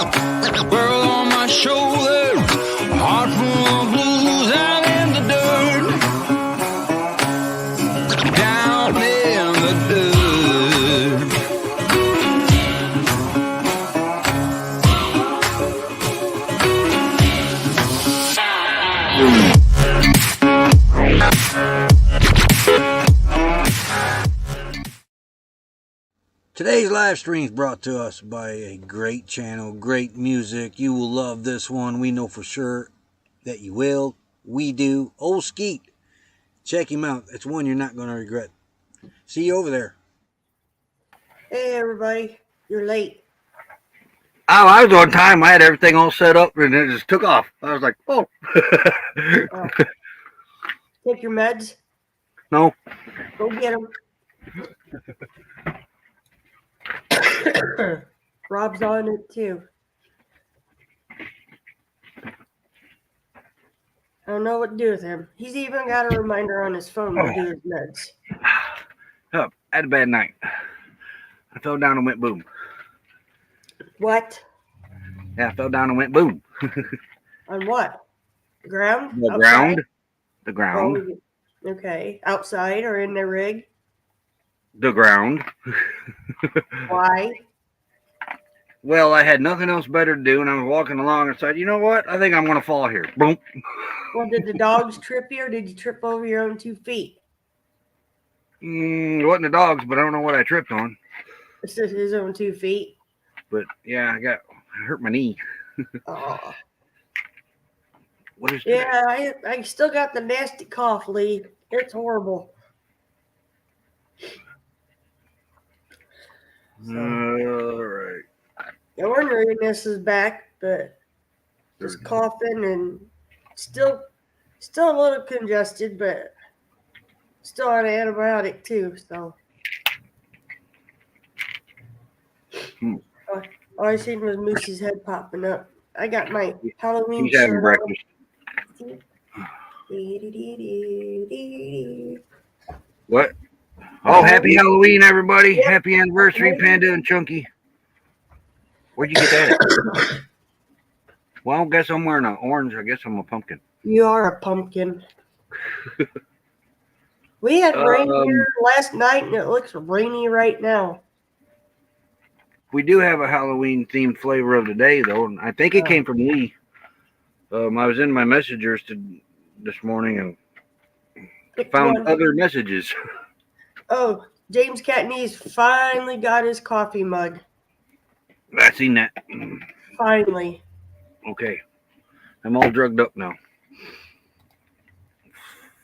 World on my shoulders, heart full of blues out in the dirt. Down in the dirt. Today's live stream is brought to us by a great channel, great music. You will love this one. We know for sure that you will. We do. Old Skeet. Check him out. It's one you're not going to regret. See you over there. Hey, everybody. You're late. Oh, I was on time. I had everything all set up, and it just took off. I was like, oh. Oh. Take your meds. No. Go get them. Rob's on it, too. I don't know what to do with him. He's even got a reminder on his phone to do his meds. Oh, I had a bad night. I fell down and went boom. What? Yeah, I fell down and went boom. On what? The ground? The Outside? ground. The ground. Oh, okay. Outside or in the rig? The ground. Why? Well, I had nothing else better to do, and I was walking along and said, you know what? I think I'm going to fall here. Boom. Well, did the dogs trip you, or did you trip over your own 2 feet? It wasn't the dogs, but I don't know what I tripped on. It's just his own 2 feet. But, yeah, I hurt my knee. Oh. What is Yeah, I still got the nasty cough, Lee. It's horrible. So, all right. the orneriness is back, but just coughing and still a little congested, but still on an antibiotic too. So all I seen was Moose's head popping up. I got my Halloween He's having shirt breakfast. on. What? Oh, happy Halloween, everybody. Happy anniversary, Panda and Chunky. Where'd you get that at? Well, I guess I'm wearing an orange. I guess I'm a pumpkin. You are a pumpkin. We had rain here last night, and it looks rainy right now. We do have a Halloween-themed flavor of the day, though, and I think it came from Lee. I was in my messengers this morning and found other messages. Oh, James Catney's finally got his coffee mug. I seen that. Finally. Okay. I'm all drugged up now.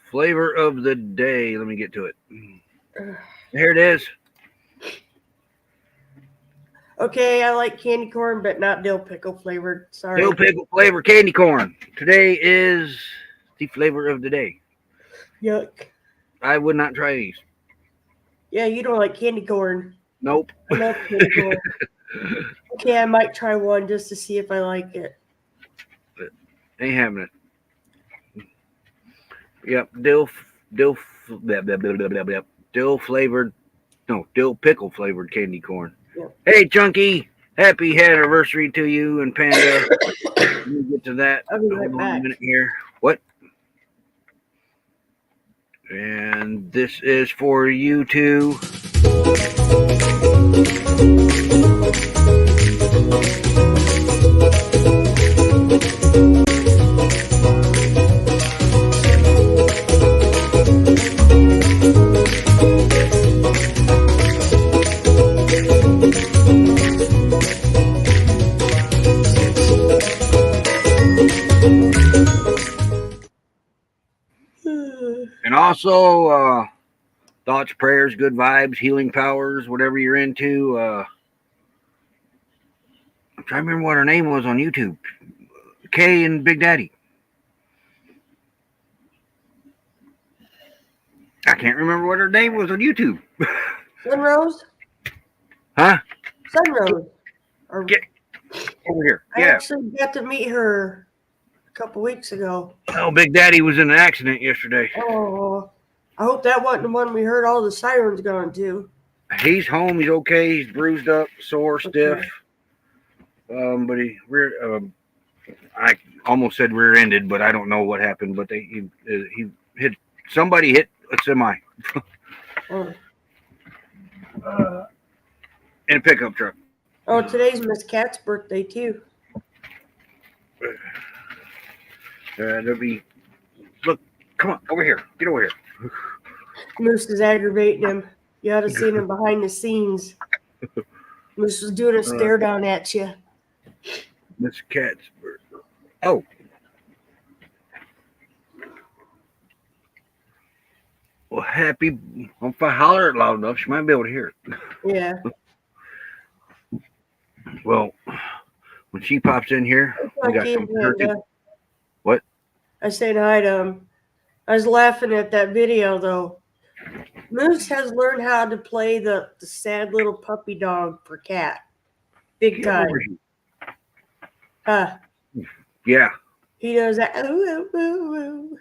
Flavor of the day. Let me get to it. Here it is. Okay, I like candy corn, but not dill pickle flavored. Sorry. Dill pickle flavor candy corn. Today is the flavor of the day. Yuck. I would not try these. Yeah, you don't like candy corn. Nope. I love candy corn. Okay, I might try one just to see if I like it. Ain't having it. Yep, dill flavored, no, dill pickle flavored candy corn. Yep. Hey, Chunky, happy anniversary to you and Panda. Let me get to that. I'll be right Hold on back. a minute here. What? And this is for you two. And also, thoughts, prayers, good vibes, healing powers, whatever you're into. I'm trying to remember what her name was on YouTube. Kay and Big Daddy. I can't remember what her name was on YouTube. Sunrose? Huh? Sunrose. Or, Get over here. I Yeah. actually got to meet her a couple weeks ago. Oh, Big Daddy was in an accident yesterday. Oh, I hope that wasn't the one we heard all the sirens going to. He's home. He's okay. He's bruised up, sore, stiff. But I almost said rear-ended, but I don't know what happened. But he hit somebody hit a semi Oh, in a pickup truck. oh, today's Miss Cat's birthday too. There'll be look. Come on, over here. Get over here. Moose is aggravating him. You ought to seen him behind the scenes. Moose was doing a stare down at you. Miss Cat's birthday. Oh. Well, happy. If I holler it loud enough, she might be able to hear it. Yeah. Well, when she pops in here, we got some turkey. What? I said hi to him. I was laughing at that video though. Moose has learned how to play the sad little puppy dog for Cat. Big time. Yeah. He does that. Ooh, ooh, ooh, ooh.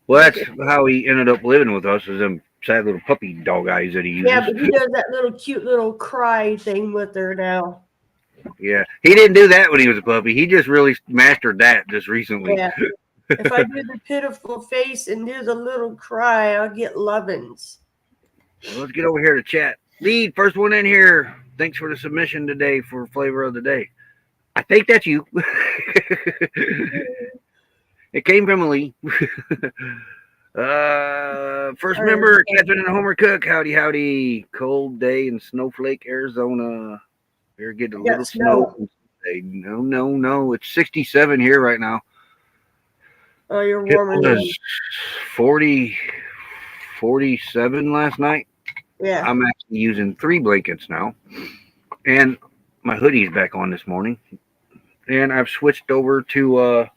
Well, that's how he ended up living with us, is them sad little puppy dog eyes that he uses. Yeah, but he does that little cute little cry thing with her now. Yeah, he didn't do that when he was a puppy. He just really mastered that just recently. Yeah. If I do the pitiful face and do the little cry, I'll get lovin's. Well, let's get over here to chat. Lead, first one in here. Thanks for the submission today for flavor of the day. I think that's you. It came from Lee. First member, Catherine and Homer Cook. Howdy, howdy. Cold day in Snowflake, Arizona. We're getting a little snow. No. It's 67 here right now. Oh, you're warmer. It was 47 last night. Yeah. I'm actually using 3 blankets now. And my hoodie's back on this morning. And I've switched over to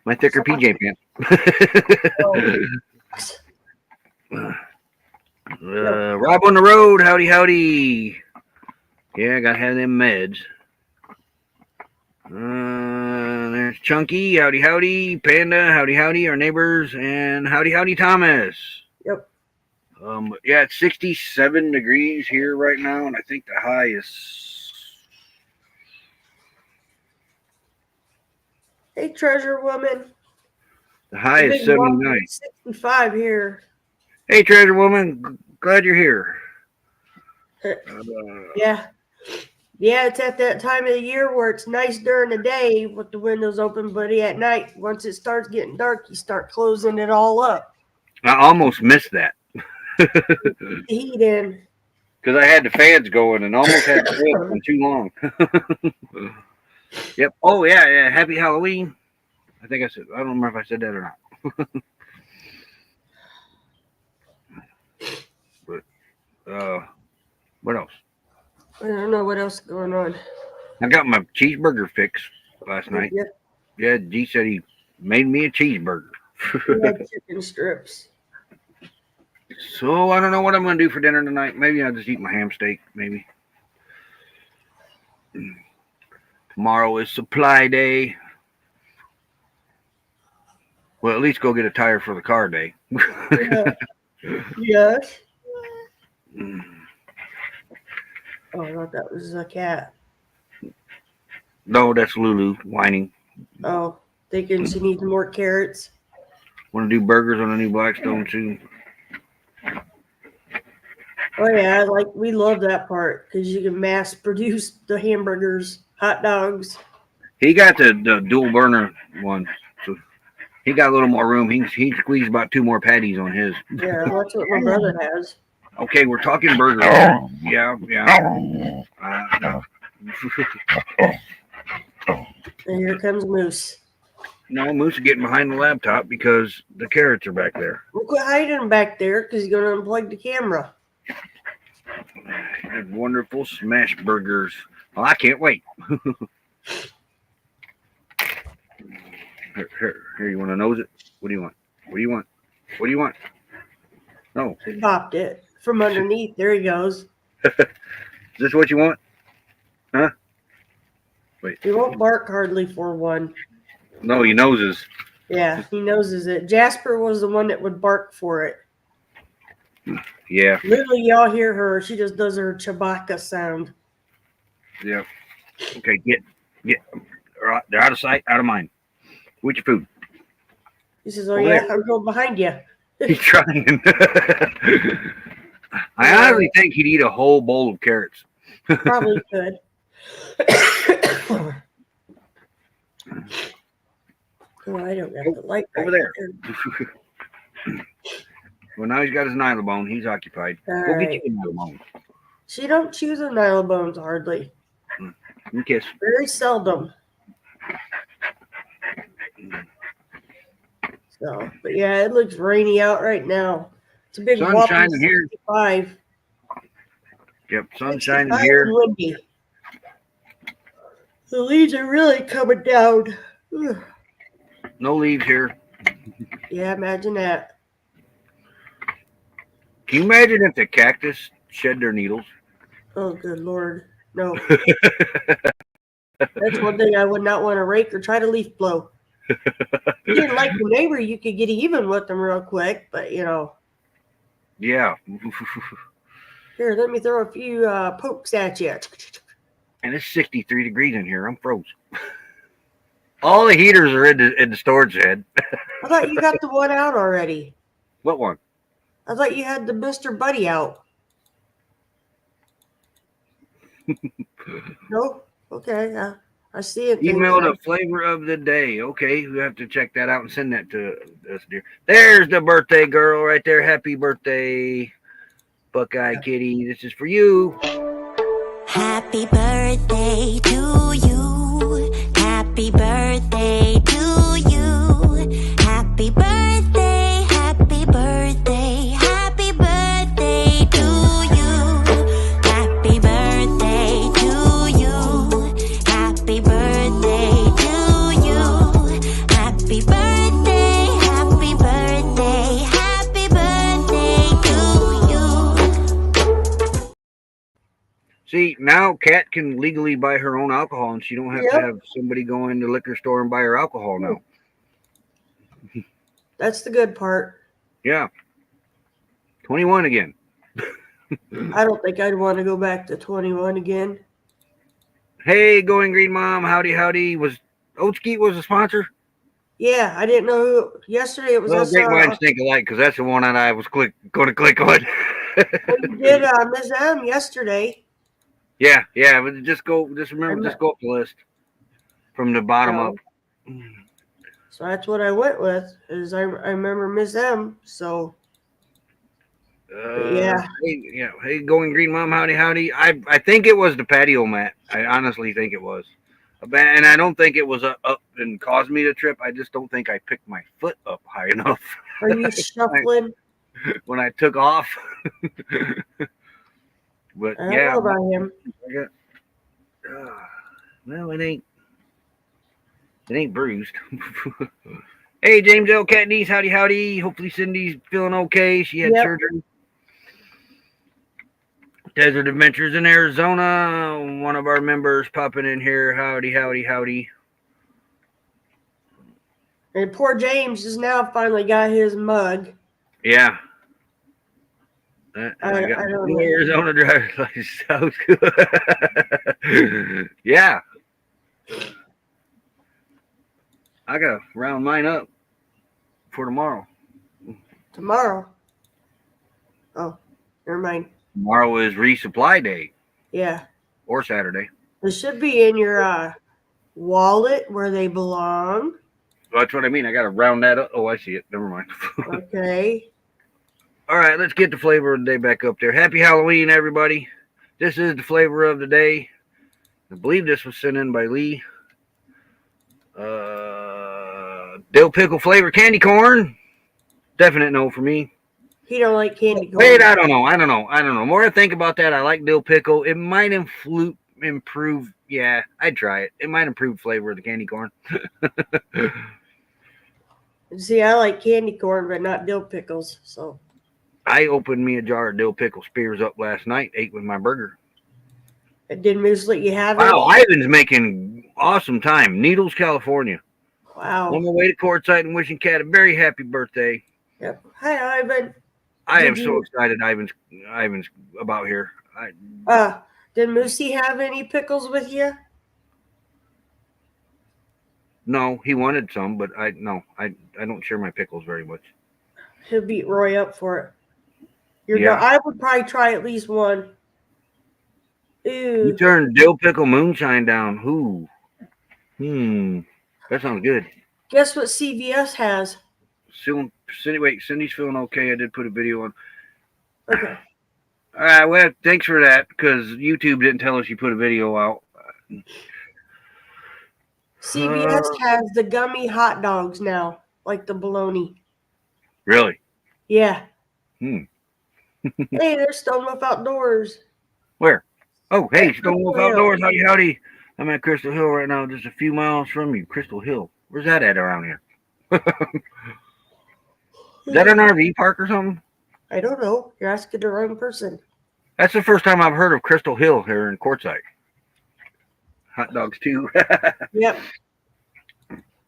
my thicker PJ pants. Rob on the road. Howdy, howdy. Yeah, I got to have them meds. There's Chunky. Howdy, howdy. Panda. Howdy, howdy. Our neighbors. And howdy, howdy, Thomas. Yep. Yeah, it's 67 degrees here right now, and I think the high is... Hey, treasure woman. The high is 79. 65 here. Hey, treasure woman. Glad you're here. Yeah. Yeah, it's at that time of the year where it's nice during the day with the windows open, but at night, once it starts getting dark, you start closing it all up. I almost missed that. Heat in. Because I had the fans going and almost had the flip for too long. Yep. Oh, yeah. Happy Halloween. I think I said, I don't remember if I said that or not. But, what else? I don't know what else is going on. I got my cheeseburger fix last night. Yeah, G said he made me a cheeseburger. We had chicken strips. So I don't know what I'm going to do for dinner tonight. Maybe I'll just eat my ham steak, maybe. Tomorrow is supply day. Well, at least go get a tire for the car day. Yeah. Yes. Oh, I thought that was a cat. No, that's Lulu whining. Oh, thinking she needs more carrots. Want to do burgers on a new Blackstone soon. Oh yeah, we love that part because you can mass produce the hamburgers, hot dogs. He got the dual burner one, so he got a little more room. He squeezed about 2 more patties on his. Yeah, that's what my brother has. Okay, we're talking burgers. Yeah. And here comes Moose. No, Moose is getting behind the laptop because the carrots are back there. We'll quit hiding him back there because he's going to unplug the camera. And wonderful smash burgers. Well, I can't wait. Here, you want to nose it? What do you want? What do you want? No. He popped it from underneath. There he goes. Is this what you want? Huh? Wait. He won't bark hardly for one. No, he noses. Yeah, he noses it. Jasper was the one that would bark for it. Yeah. Literally, y'all hear her. She just does her Chewbacca sound. Yeah. Okay, get. Yeah, they're out of sight, out of mind. What's your food? He says, "Oh Over yeah, there. I'm going behind you." He's trying. I honestly think he'd eat a whole bowl of carrots. Probably could. Oh, I don't have the light right Over there. Well, now he's got his nylabone. He's occupied. All Go right. get you a nylabone. She don't choose her nylobones hardly. And kiss. Very seldom. So, but yeah, it looks rainy out right now. It's a big Sun whopping shining here. 65. Yep, sun 65 shining and here. windy. The leaves are really coming down. Ugh. No leaves here. Yeah, imagine that. Can you imagine if the cactus shed their needles? Oh, good Lord. No. That's one thing I would not want to rake or try to leaf blow. If you didn't like your neighbor, you could get even with them real quick, but you know. Yeah. Here, let me throw a few pokes at you. And it's 63 degrees in here. I'm froze. All the heaters are in the storage shed. I thought you got the one out already. What one? I thought you had the Mr. Buddy out. No? Okay, I see it. Email the flavor of the day. Okay, we have to check that out and send that to us, dear. There's the birthday girl right there. Happy birthday, Buckeye Kitty. This is for you. Happy birthday to you. Happy birthday to you. Happy birthday, happy birthday, happy birthday to you. Happy birthday to you. Happy birthday to you. Happy birthday, happy birthday, happy birthday to you. See, now Kat can legally buy her own alcohol, and she don't have to Yep. have somebody go in the liquor store and buy her alcohol now. That's the good part. Yeah. 21 again. I don't think I'd want to go back to 21 again. Hey, Going Green Mom. Howdy, howdy. Was Oatskeet was a sponsor? Yeah, I didn't know who. Yesterday it was Well, us. great minds think alike, because that's the one that I was going to click on. We did Ms. M yesterday. Yeah, but just remember, just go up the list from the bottom No. up. So that's what I went with. Is I remember Ms. M. So yeah. Hey, Going Green Mom, howdy, howdy. I think it was the patio mat. I honestly think it was. And I don't think it was up and caused me to trip. I just don't think I picked my foot up high enough. Are you shuffling? When I took off. But I don't yeah. know about him. Well, it ain't bruised. Hey, James L. Catnies, howdy, howdy. Hopefully Cindy's feeling okay. She had Yep. surgery. Desert Adventures in Arizona. One of our members popping in here. Howdy, howdy, howdy. And poor James has now finally got his mug. Yeah. I don't know. Arizona driver's license. Sounds good. Yeah. I gotta round mine up for tomorrow. Tomorrow. Oh, never mind. Tomorrow is resupply day, Yeah. or Saturday. It should be in your wallet where they belong. Well, that's what I mean. I gotta round that up. Oh, I see it. Never mind. Okay. All right, let's get the flavor of the day back up there. Happy Halloween, everybody. This is the flavor of the day. I believe this was sent in by Lee. Dill pickle flavor candy corn. Definite no for me. He don't like candy corn. Wait, I don't know. More I think about that, I like dill pickle. It might improve. Yeah, I'd try it. It might improve flavor of the candy corn. See, I like candy corn, but not dill pickles. So I opened me a jar of dill pickle spears up last night. Ate with my burger. did Moose let you have Wow, it? Ivan's making awesome time. Needles, California. Wow. On my way to courtside and wishing Kat a very happy birthday. Yep. Hi, Ivan. I am Did so you- excited Ivan's about here. Did Moosey have any pickles with you? No, he wanted some, but I don't share my pickles very much. He'll beat Roy up for it. Yeah. I would probably try at least one. You Ooh. turned dill pickle moonshine down. Ooh. That sounds good. Guess what CVS has? Cindy's feeling okay. I did put a video on. Okay. All right, well, thanks for that, because YouTube didn't tell us you put a video out. CVS has the gummy hot dogs now, like the bologna. Really? Yeah. Hmm. Hey, there's Stone Wolf Outdoors. Where? Oh, hey, At Stone Wolf Crystal Hill. Outdoors. Howdy, howdy. I'm at Crystal Hill right now, just a few miles from you. Crystal Hill. Where's that at around here? Is that an RV park or something? I don't know. You're asking the wrong person. That's the first time I've heard of Crystal Hill here in Quartzsite. Hot dogs, too. Yep.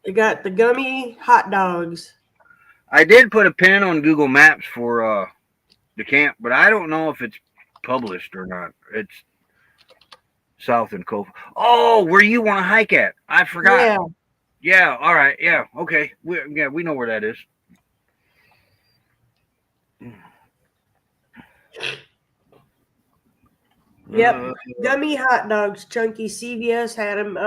They got the gummy hot dogs. I did put a pin on Google Maps for the camp, but I don't know if it's published or not. It's South and Cove. Oh, where you want to hike at? I forgot. Yeah. Yeah. All right. Yeah. Okay. We know where that is. Yep. Gummy hot dogs, chunky. CVS had them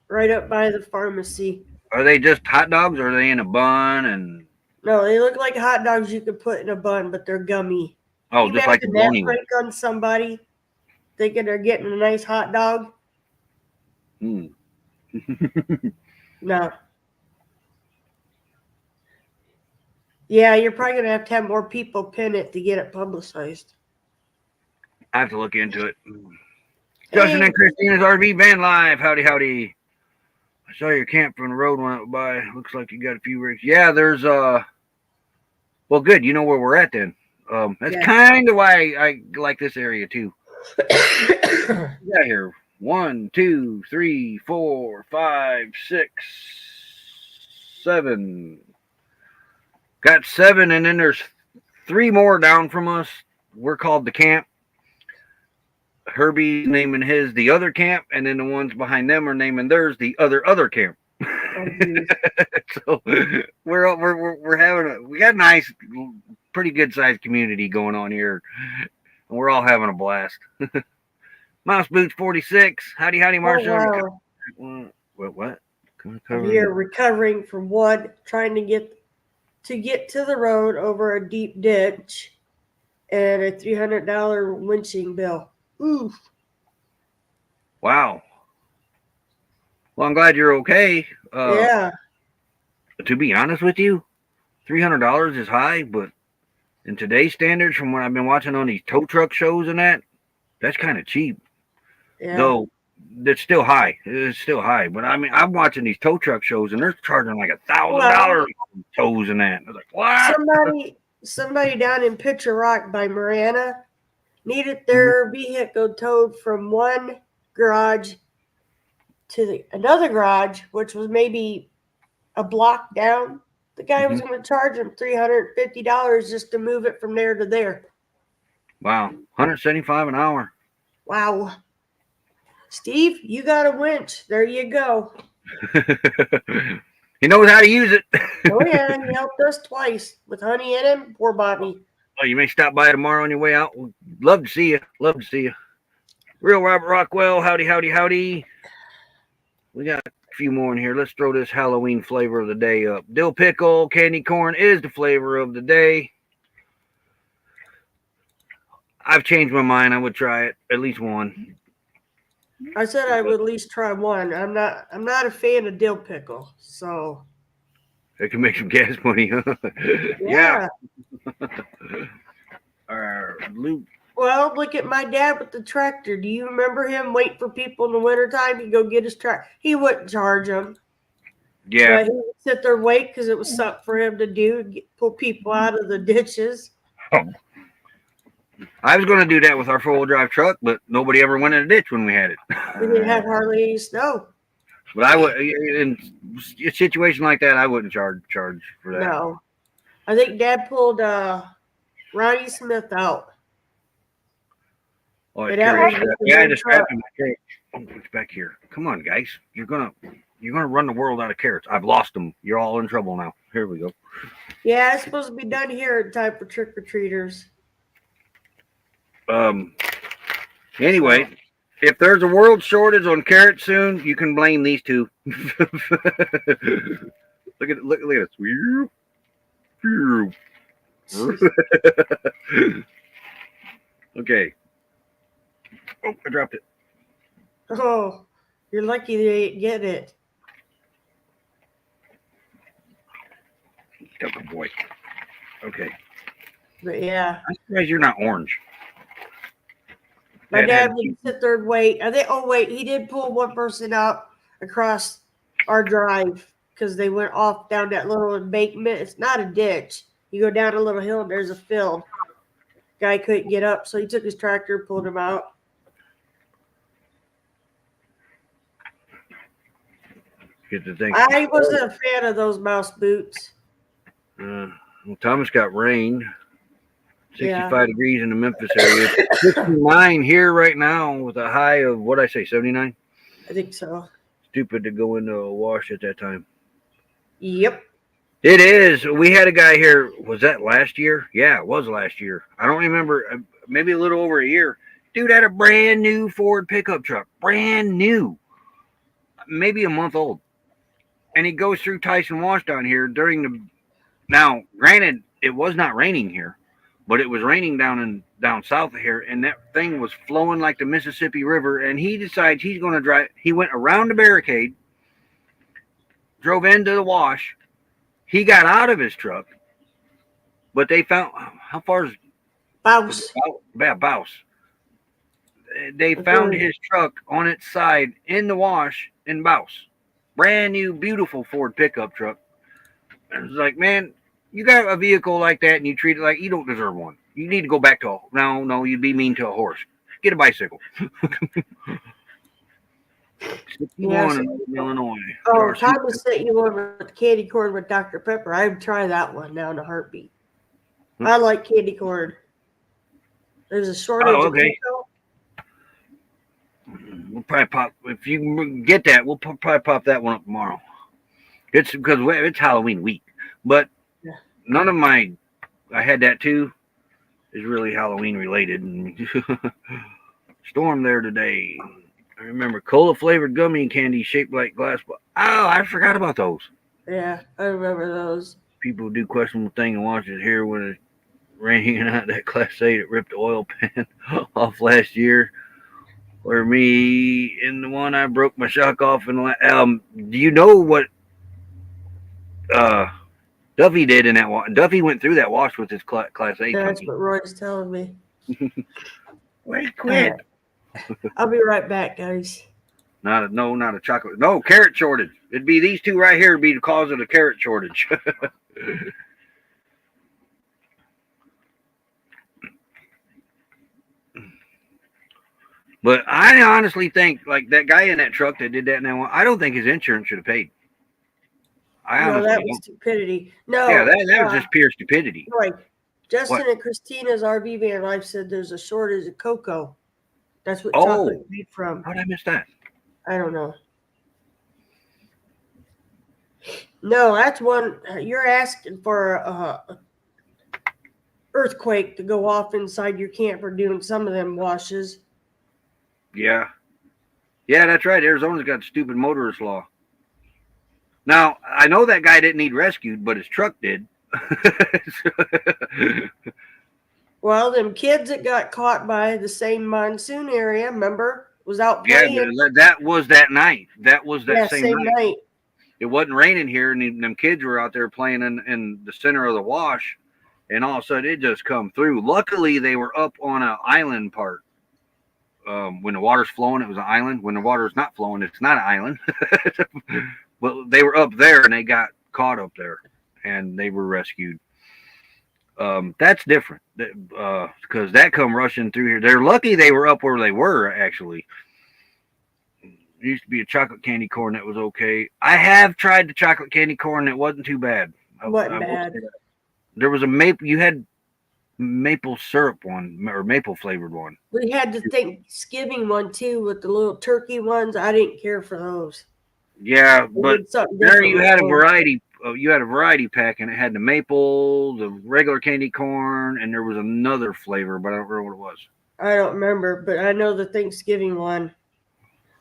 right up by the pharmacy. Are they just hot dogs, or are they in a bun? And No, they look like hot dogs you could put in a bun, but they're gummy. oh, You just like the imagine that bologna one. prank on somebody thinking they're getting a nice hot dog? Hmm. No. Yeah, you're probably going to have more people pin it to get it publicized. I have to look into it. Justin and Christina's RV van live. Howdy, howdy. I saw your camp from the road when I went by. Looks like you got a few rigs. Yeah, there's well, good. You know where we're at then. That's kind of why I like this area too. Yeah, here 1, 2, 3, 4, 5, 6, 7. Got 7, and then there's 3 more down from us. We're called the camp. Herbie's naming his the other camp, and then the ones behind them are naming theirs the other camp. So we're having we got a nice, pretty good sized community going on here, and we're all having a blast. Mouse Boots 46. Howdy, Marshall. Oh, wow. What? I'm here recovering from one trying to get to the road over a deep ditch and a $300 winching bill. Oof. Wow. Well, I'm glad you're okay. Yeah. To be honest with you, $300 is high, but in today's standards, from what I've been watching on these tow truck shows and that's kind of cheap. Yeah. Though it's still high. It's still high. But I mean, I'm watching these tow truck shows and they're charging like $1,000 tows and that. I was like, what? Somebody down in Pitcher Rock by Marana needed their vehicle towed from one garage to another garage, which was maybe a block down. The guy was going to charge them $350 just to move it from there to there. Wow, $175 an hour. Wow. Steve, you got a winch. There you go. He knows how to use it. Oh, yeah. He helped us twice with Honey and him. Poor Bobby. Oh, you may stop by tomorrow on your way out. Love to see you. Love to see you. Real Robert Rockwell. Howdy. We got a few more in here. Let's throw this Halloween flavor of the day up. Dill pickle, candy corn is the flavor of the day. I've changed my mind. I would try it, at least one. I said I would at least try one. I'm not a fan of dill pickle, so It can make some gas money, huh? yeah. Luke. Well, look at my dad with the tractor. Do you remember him wait for people in the wintertime to go get his tractor? He wouldn't charge them. Yeah. But he would sit there and wait because it was something for him to do, pull people out of the ditches. I was going to do that with our four-wheel drive truck, but nobody ever went in a ditch when we had it. We didn't have hardly any snow. But I would, in a situation like that, I wouldn't charge for that. No. I think Dad pulled Ronnie Smith out. Oh, it's curious. Yeah, I just grabbed him. Oh, it's back here. Come on, guys. You're You're going to run the world out of carrots. I've lost them. You're all in trouble now. Here we go. Yeah, it's supposed to be done here in time for trick or treaters. Anyway, if there's a world shortage on carrots soon, you can blame these two. look at us. Okay. Oh, I dropped it. Oh, you're lucky they ain't getting it. Good boy. Okay. But yeah, I'm surprised you're not orange. my That dad had- would sit there and wait. I think. Oh wait, he did pull one person out across our drive because they went off down that little embankment. It's not a ditch. You go down a little hill and there's a field. Guy couldn't get up, so he took his tractor, pulled him out. Get the thing. I wasn't a fan of those mouse boots. Well, Thomas got rain. 65 Yeah. degrees in the Memphis area. 59 here right now with a high of, what did I say, 79? I think so. Stupid to go into a wash at that time. Yep. It is. We had a guy here. Was that last year? Yeah, it was last year. I don't remember. Maybe a little over a year. Dude had a brand new Ford pickup truck. Brand new. Maybe a month old. And he goes through Tyson Wash down here during the. Now, granted, it was not raining here, but it was raining down south of here, and that thing was flowing like the Mississippi River. And he decides he's going to drive. He went around the barricade, drove into the wash. He got out of his truck, but they found how far is Bounce. Bouse. They found his truck on its side in the wash in Bouse. Brand new, beautiful Ford pickup truck. And it's like, man, you got a vehicle like that and you treat it like you don't deserve one. You need to go back to no, you'd be mean to a horse. Get a bicycle. 61 in Illinois. Oh, Thomas sent you one with candy corn with Dr. Pepper. I would try that one now in a heartbeat. I like candy corn. There's a shortage of cocoa. We'll probably pop if you get that. We'll probably pop that one up tomorrow. It's because it's Halloween week, but none of my. I had that too. Is really Halloween related. Storm there today. I remember cola flavored gummy candy shaped like glass. Oh, I forgot about those. Yeah, I remember those. People do questionable thing and watch it here when it's raining out that Class 8 that ripped the oil pan off last year. Or me in the one I broke my shock off in do you know what Duffy did in that wash? Duffy went through that wash with his Class 8 That's company. what Roy's telling me. Wait, quit. I'll be right back, guys. Not a chocolate. No, carrot shortage. It'd be these two right here would be the cause of the carrot shortage. But I honestly think, like that guy in that truck that did that now, I don't think his insurance should have paid. No, that was stupidity. No. Yeah, that was just pure stupidity. Right. Justin and Christina's RV van life said there's a shortage of cocoa. That's what chocolate made from. How did I miss that? I don't know. No, that's one. You're asking for a earthquake to go off inside your camper doing some of them washes. Yeah. Yeah, that's right. Arizona's got stupid motorist law. Now, I know that guy didn't need rescued, but his truck did. Well, them kids that got caught by the same monsoon area, remember, was out playing. Yeah, that was that night. That was that same night. It It wasn't raining here, and them kids were out there playing in the center of the wash, and all of a sudden it just come through. Luckily, they were up on an island part. When the water's flowing, it was an island. When the water's not flowing, it's not an island. Well, they were up there, and they got caught up there, and they were rescued. That's different because that come rushing through here. They're lucky they were up where they were, actually. It used to be a chocolate candy corn that was okay. I have tried the chocolate candy corn. It wasn't too bad. wasn't bad. There was a maple. You had maple syrup one or maple flavored one. We had the Thanksgiving one too with the little turkey ones. I didn't care for those. Yeah, They but did something there different you with had a those. variety. You had a variety pack, and it had the maple, the regular candy corn, and there was another flavor, but I don't remember what it was. I don't remember, but I know the Thanksgiving one.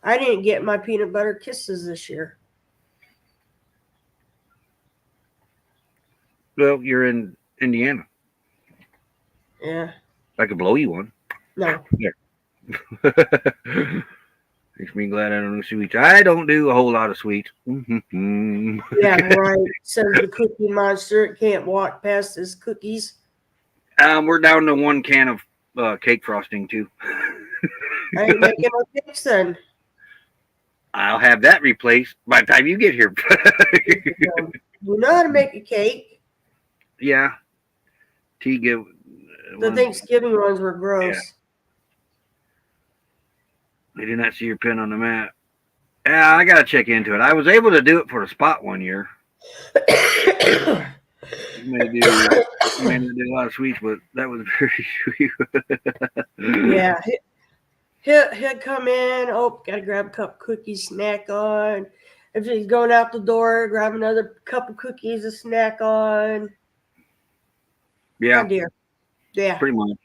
I didn't get my peanut butter kisses this year. Well, you're in Indiana. Yeah. I could blow you one. No. Makes me glad I don't do sweets. I don't do a whole lot of sweets. Yeah, right. Says the Cookie Monster. It can't walk past his cookies. We're down to one can of cake frosting too. I ain't making no cakes then. I'll have that replaced by the time you get here. You know how to make a cake. Yeah. T give The Thanksgiving ones were gross. I did not see your pin on the map. Yeah, I gotta check into it. I was able to do it for the spot one year. You may do a lot of sweets, but that was very sweet. Yeah. He'll come in. Oh, gotta grab a cup of cookies, snack on. If he's going out the door, grab another cup of cookies, a snack on. Yeah, Oh dear. Yeah. pretty much.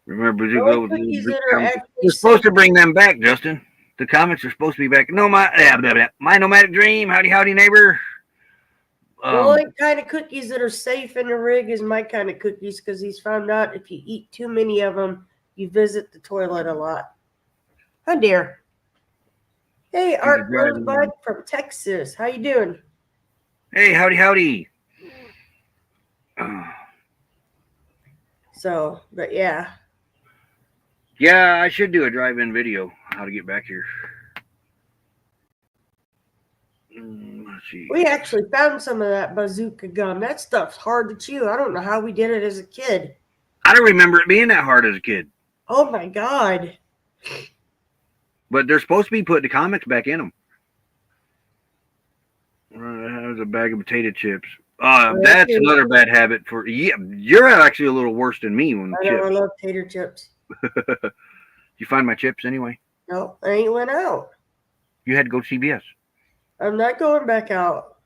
Remember, The only cookies that are actually you're supposed to bring them back, Justin. The comments are supposed to be back. No, my nomadic dream. Howdy, howdy, neighbor. The only kind of cookies that are safe in the rig is my kind of cookies because he's found out if you eat too many of them, you visit the toilet a lot. Oh dear. Hey, Art Rosebud from Texas. How you doing? Hey, howdy, howdy. So, but yeah. Yeah, I should do a drive-in video how to get back here. Let's see. We actually found some of that bazooka gum. That stuff's hard to chew. I don't know how we did it as a kid. I don't remember it being that hard as a kid. Oh my God. But they're supposed to be putting the comics back in them. There's a bag of potato chips. That's another bad habit for yeah. You're actually a little worse than me when I know, I love tater chips. You find my chips anyway? No, I ain't went out. You had to go to CVS. I'm not going back out.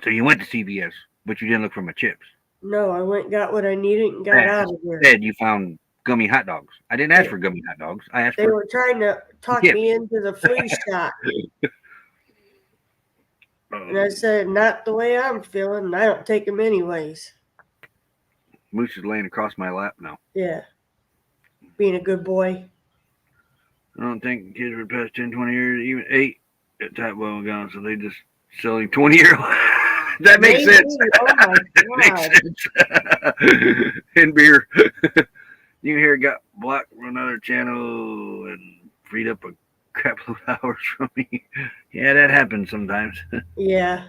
So you went to CVS, but you didn't look for my chips. No, I went and got what I needed and got out of there. Instead, you found gummy hot dogs. I didn't ask for gummy hot dogs. I asked They for. were trying to talk me into the flu shot. And I said, not the way I'm feeling, and I don't take them anyways. Moose is laying across my lap now. Yeah. Being a good boy. I don't think kids would pass 10, 20 years, even 8 at type well gone, so they just selling 20-year-old. That makes sense. Oh my That makes sense. And beer. You hear it got blocked from another channel and freed up a crap load of hours from me. Yeah, that happens sometimes. Yeah.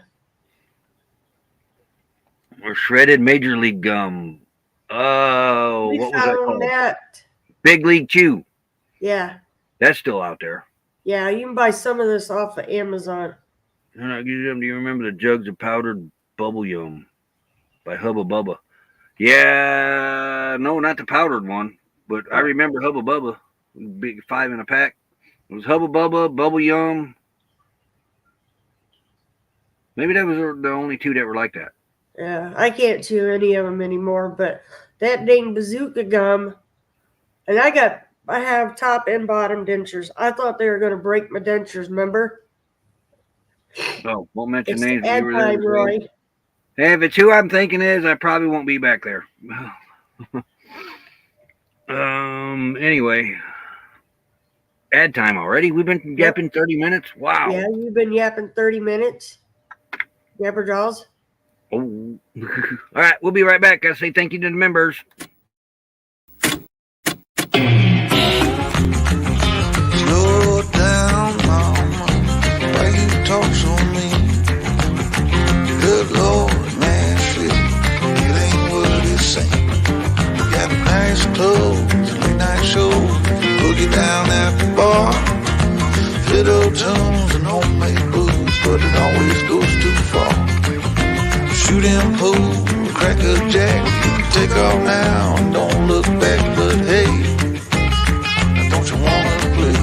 Or shredded Major League gum. Oh, We what was that found called? that. Big League Chew. Yeah. That's still out there. Yeah, you can buy some of this off of Amazon. And I give them. Do you remember the jugs of powdered bubble yum by Hubba Bubba? Yeah, no, not the powdered one, but I remember Hubba Bubba. Big 5 in a pack. It was Hubba Bubba, Bubble Yum. Maybe that was the only 2 that were like that. Yeah, I can't chew any of them anymore, but that dang bazooka gum, and I have top and bottom dentures. I thought they were going to break my dentures, remember? Oh, won't mention It's names. the anti-Roy. Hey, if it's who I'm thinking is, I probably won't be back there. Anyway. Ad time already? We've been yapping 30 minutes? Wow. Yeah, you've been yapping 30 minutes. Yapper Jaws. Oh. All right, we'll be right back. Gotta say thank you to the members. Slow down, mama. Why you talk so mean? Good Lord, man, shit. It ain't what it seems. Got nice clothes, late night shows. Boogie down at the bar. Fiddle tunes and homemade booze, but it always goes too far. Shooting pool, crack a jack. Take off now and don't look back, but hey, don't you wanna play?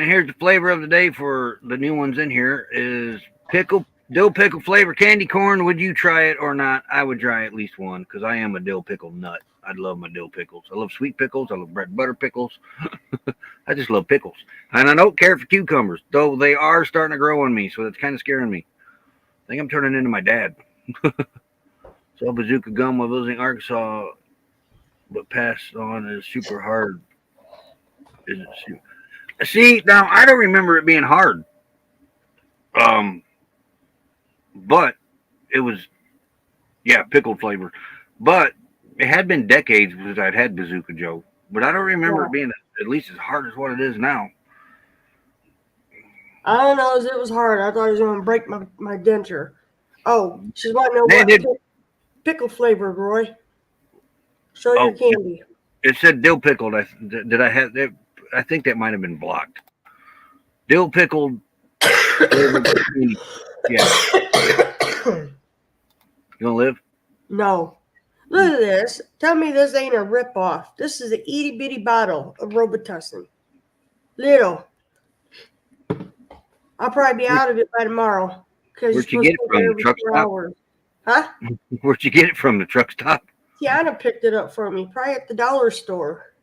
And here's the flavor of the day for the new ones in here is dill pickle flavor candy corn. Would you try it or not? I would try at least one because I am a dill pickle nut. I love my dill pickles. I love sweet pickles. I love bread and butter pickles. I just love pickles. And I don't care for cucumbers, though they are starting to grow on me, so that's kind of scaring me. I think I'm turning into my dad. So bazooka gum while visiting Arkansas, but passed on is super hard. Is it super? See, now I don't remember it being hard. But it was, yeah, pickled flavor. But it had been decades since I'd had Bazooka Joe. But I don't remember it being at least as hard as what it is now. I don't know. It was hard. I thought it was going to break my denture. Oh, she's wanting to know Man, what pickle flavor, Roy. Show your candy. It said dill pickled. Did I have that? I think that might have been blocked. Dill pickled. Yeah. You gonna live? No. Look at this. Tell me this ain't a ripoff. This is an itty bitty bottle of Robitussin. Little. I'll probably be out of it by tomorrow. Where'd you get it from? The truck stop? Huh? Where'd you get it from? The truck stop? Tiana picked it up for me, probably at the dollar store.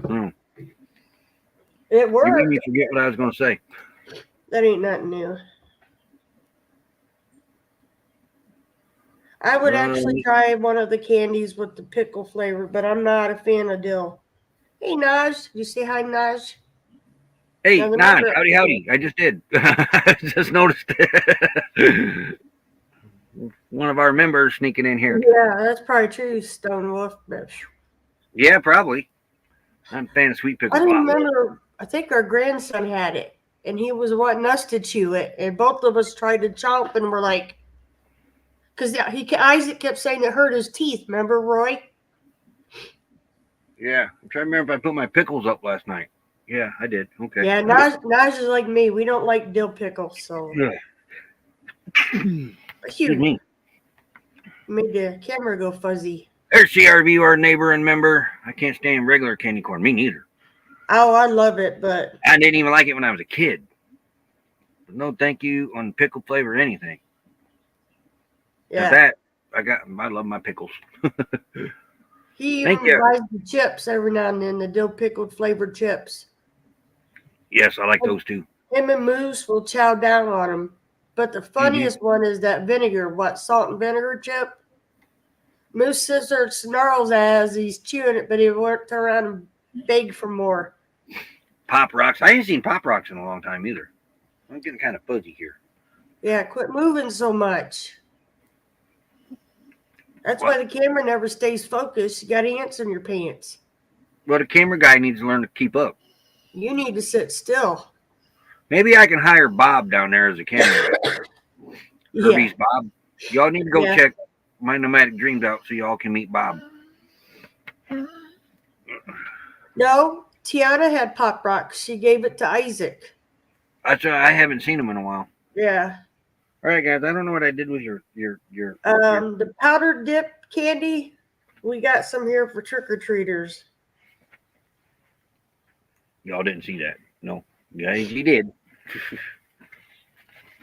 Hmm. It worked. You made me forget what I was gonna say. That ain't nothing new. I would actually try one of the candies with the pickle flavor, but I'm not a fan of dill. Hey, Naj. You say hi, Naj? Hey, Naj. Howdy. I just did. I just noticed one of our members sneaking in here. Yeah, that's probably true, Stone Wolf. Yeah, probably. I'm a fan of sweet pickle. I remember, I think our grandson had it, and he was wanting us to chew it, and both of us tried to chomp, and we're like, because Isaac kept saying it hurt his teeth. Remember, Roy? Yeah, I'm trying to remember if I put my pickles up last night. Yeah, I did. Okay. Yeah, Naj is like me. We don't like dill pickles, so. Excuse me. Made the camera go fuzzy. There's CRV, our neighbor and member. I can't stand regular candy corn. Me neither. Oh, I love it, but I didn't even like it when I was a kid. No, thank you on pickle flavor or anything. yeah. I love my pickles. He Thank even you. buys the chips every now and then, the dill pickled flavored chips. Yes, I like those too. Him and Moose will chow down on them. But the funniest one is that vinegar, salt and vinegar chip? Moose sits there and snarls as he's chewing it, but he won't turn around and beg for more. Pop Rocks. I ain't seen Pop Rocks in a long time either. I'm getting kind of fuzzy here. Yeah, quit moving so much. That's why the camera never stays focused. You got ants in your pants. Well, the camera guy needs to learn to keep up. You need to sit still. Maybe I can hire Bob down there as a camera guy. Kirby's Bob. Y'all need to go check my Nomadic Dreams out so y'all can meet Bob. No, Tiana had Pop Rocks. She gave it to Isaac. I haven't seen him in a while. Yeah. All right, guys. I don't know what I did with your The powdered dip candy. We got some here for trick-or-treaters. Y'all didn't see that. No. Yeah, he did.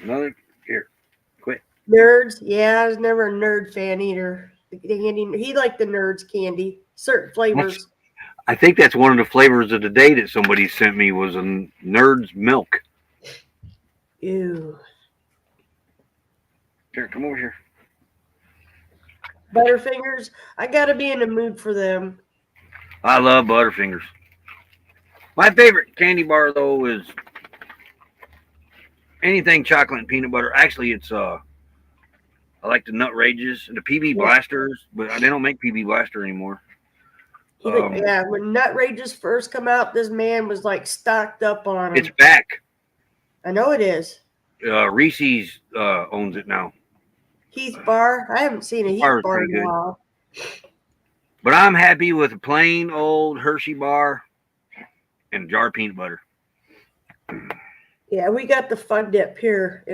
Another here. Quit. Nerds. Yeah, I was never a nerd fan either. The candy, he liked the nerds candy. Certain flavors. I think that's one of the flavors of the day that somebody sent me was a Nerds milk. Ew. Here, come over here. Butterfingers. I gotta be in the mood for them. I love Butterfingers. My favorite candy bar though is anything chocolate and peanut butter. Actually, it's I like the Nut Rages and the PB Blasters, but they don't make PB Blaster anymore. Yeah, when Nut Rages first come out, this man was like stocked up on them. It's back. I know it is. Reese's owns it now. Heath Bar. I haven't seen a Heath Bar in a while. But I'm happy with a plain old Hershey bar and a jar of peanut butter. Yeah, we got the Fun Dip here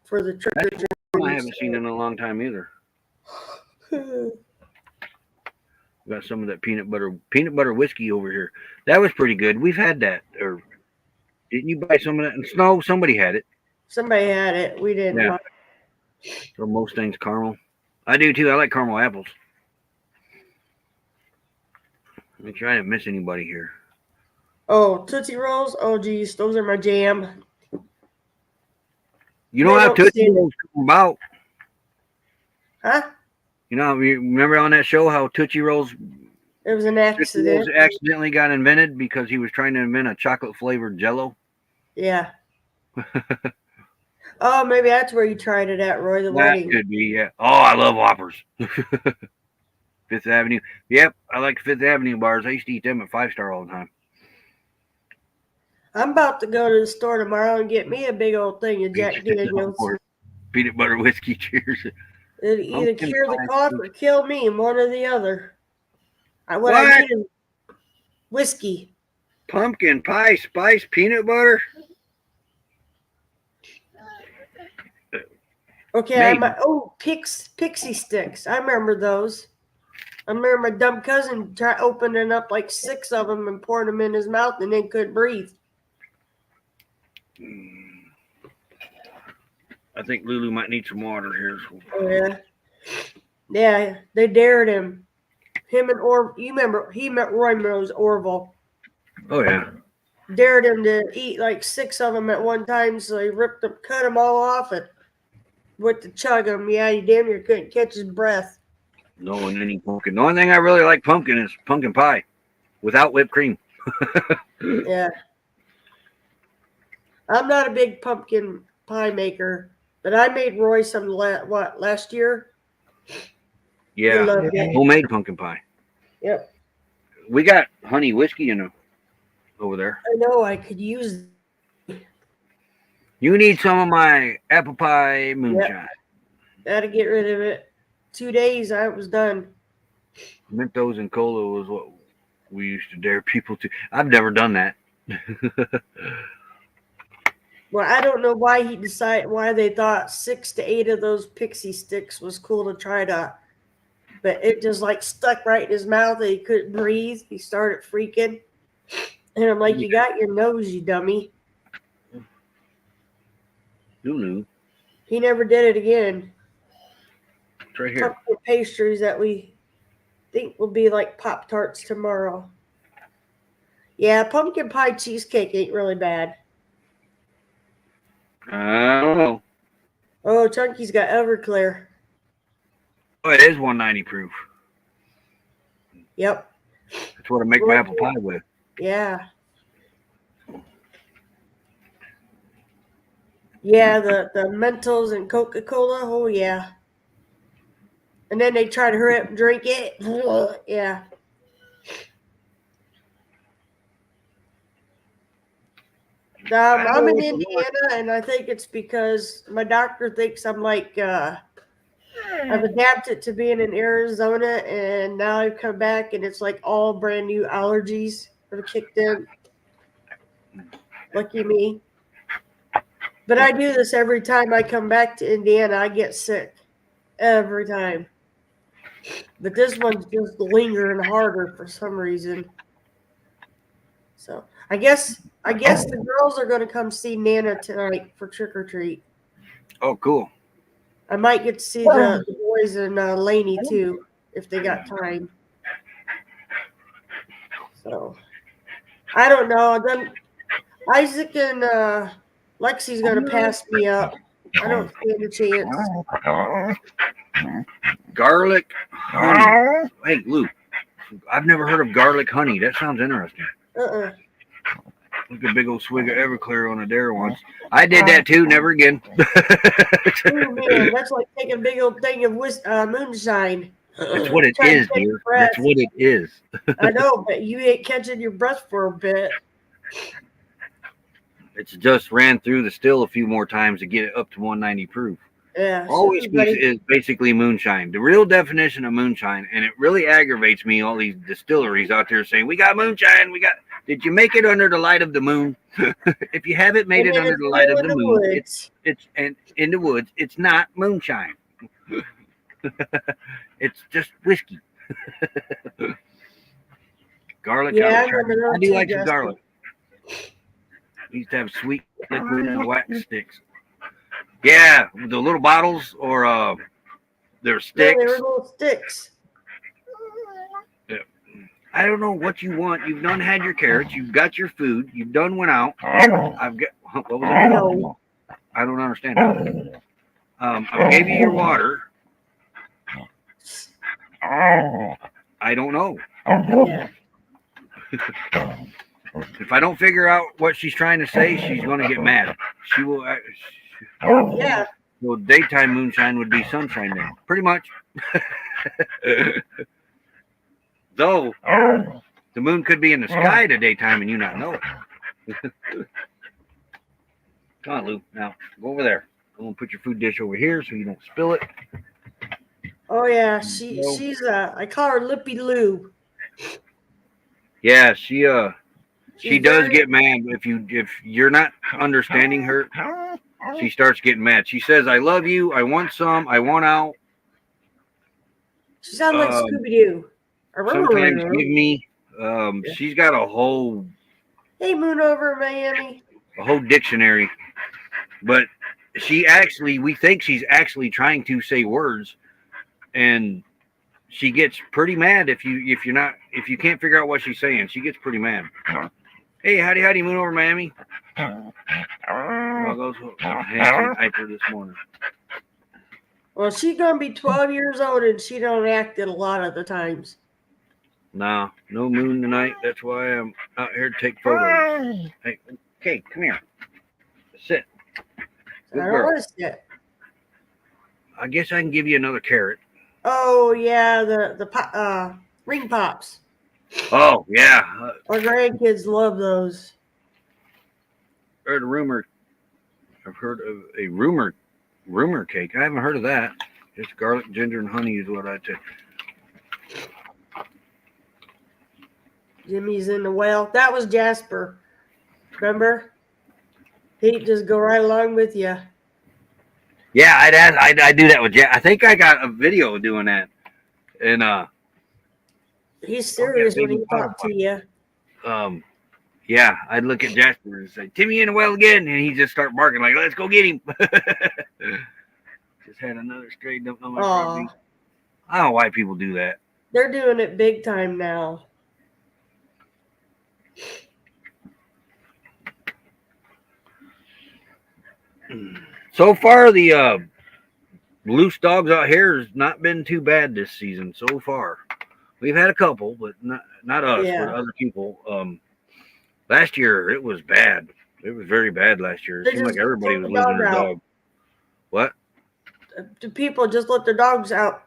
for the trick or treat. I haven't seen it in a long time either. Got some of that peanut butter whiskey over here. That was pretty good. We've had that, Didn't you buy some of that in snow? Somebody had it. Somebody had it. We didn't Yeah. want Or most things caramel. I do too. I like caramel apples. Make sure I didn't miss anybody here. Oh, Tootsie Rolls? Oh, geez. Those are my jam. You know They how don't Tootsie seem- Rolls come about? Huh? You know, you remember on that show how Tootsie Rolls It was an Tootsie Rolls accident. accidentally got invented because he was trying to invent a chocolate flavored Jello? Yeah. Oh, maybe that's where you tried it at, Roy, the That wedding. could be, yeah. Oh, I love Whoppers. Fifth Avenue. Yep, I like Fifth Avenue bars. I used to eat them at 5 Star all the time. I'm about to go to the store tomorrow and get me a big old thing of Jack Daniels. Peanut butter whiskey. Cheers. It'll either Pumpkin cure the pie. cough or kill me, one or the other. What What? I need is whiskey. Pumpkin pie spice peanut butter? Okay, Maybe. pixie sticks. I remember those. I remember my dumb cousin opening up like 6 of them and pouring them in his mouth and then couldn't breathe. I think Lulu might need some water here. Oh, yeah. Yeah, they dared him. Him and you remember, Roy Rose Orville. Oh, yeah. Dared him to eat like 6 of them at one time, so he cut them all off and went to chug them. Yeah, he damn near couldn't catch his breath. No one any pumpkin. The only thing I really like pumpkin is pumpkin pie without whipped cream. Yeah. I'm not a big pumpkin pie maker, but I made Roy some last year? He Yeah. loved it. Homemade pumpkin pie. Yep. We got honey whiskey over there. I know I could use. You need some of my apple pie moonshine. Gotta get rid of it. 2 days, I was done. Mentos and cola was what we used to dare people to. I've never done that. Well, I don't know why why they thought 6 to 8 of those pixie sticks was cool to try to, but it just like stuck right in his mouth and he couldn't breathe. He started freaking. And I'm like, you got your nose, you dummy. Who knew? He never did it again. It's right here. Pumpkin pastries that we think will be like Pop-Tarts tomorrow. Yeah, pumpkin pie cheesecake ain't really bad. I don't know. Oh, Chunky's got Everclear. Oh, it is 190 proof. Yep. That's what I make my apple pie with. Yeah. Yeah, the Mentos and Coca-Cola. Oh, yeah. And then they try to hurry up and drink it. Yeah. I'm in Indiana, and I think it's because my doctor thinks I'm like, I've adapted to being in Arizona, and now I've come back, and it's like all brand new allergies have kicked in. Lucky me. But I do this every time I come back to Indiana. I get sick every time. But this one's just lingering harder for some reason. So I guess the girls are going to come see Nana tonight for trick or treat. Oh, cool. I might get to see the boys and Lainey too if they got time. So I don't know. Then Isaac and Lexi's going to pass me up. I don't stand a chance. Garlic honey. Hey, Luke, I've never heard of garlic honey. That sounds interesting. Look a big old swig of Everclear on a dare once. I did that too. Never again. Oh, man, that's like taking a big old thing of moonshine. That's what it Trying to is, take dear. breath. That's what it is. I know, but you ain't catching your breath for a bit. It's just ran through the still a few more times to get it up to 190 proof. Yeah. All whiskey is basically moonshine. The real definition of moonshine, and it really aggravates me, all these distilleries out there saying, we got moonshine, did you make it under the light of the moon? If you haven't made it under the light of the moon, it's and in the woods, it's not moonshine. It's just whiskey. Garlic. Yeah, I do like some garlic. We used to have sweet liquid and wax sticks. Yeah, the little bottles or they're No, sticks. they were little sticks. I don't know what you want. You've done had your carrots. You've got your food. You've done went out. I've got what was it? No. I don't understand. I gave you your water. I don't know. Yeah. If I don't figure out what she's trying to say, she's going to get mad. She will. Yeah. Well, daytime moonshine would be sunshine then, pretty much. Though the moon could be in the sky at a daytime and you not know it. Come on, Lou. Now go over there. I'm gonna put your food dish over here so you don't spill it. Oh yeah. She's I call her Lippy Lou. Yeah, she She's does very- get mad if you're not understanding her. She starts getting mad. She says, "I love you. I want some. I want out." She sounds like Scooby Doo. Sometimes give me. She's got a whole Hey, Moon over Miami. dictionary, but we think she's actually trying to say words, and she gets pretty mad if you can't figure out what she's saying. She gets pretty mad. Hey, howdy, Moon over Miami. Well, goes hyper this morning. Well, she's gonna be 12 years old and she don't act it a lot of the times. Nah, no moon tonight. That's why I'm out here to take photos. Hey, okay, come here. Sit. Good I don't girl. want to sit. I guess I can give you another carrot. Oh yeah, the ring pops. Oh yeah, Our grandkids love those. heard a rumor. I've heard of a rumor cake. I haven't heard of that. Just garlic, ginger, and honey is what I take. Jimmy's in the well. That was Jasper. Remember? He'd just go right along with you. Yeah, I do that with Jack. I think I got a video doing that, and He's serious when he baby talks to you. yeah, I'd look at Jasper and say, "Timmy in the well again," and he'd just start barking like, "Let's go get him." Just had another stray dumped on my property. Aw, I don't know why people do that. they're doing it big time now. So far, the loose dogs out here has not been too bad this season so far. We've had a couple, but not us, Yeah. but other people. Last year it was bad. It was very bad last year. It They seemed like just everybody took was the losing their dog out. dog. What? The people just let their dogs out.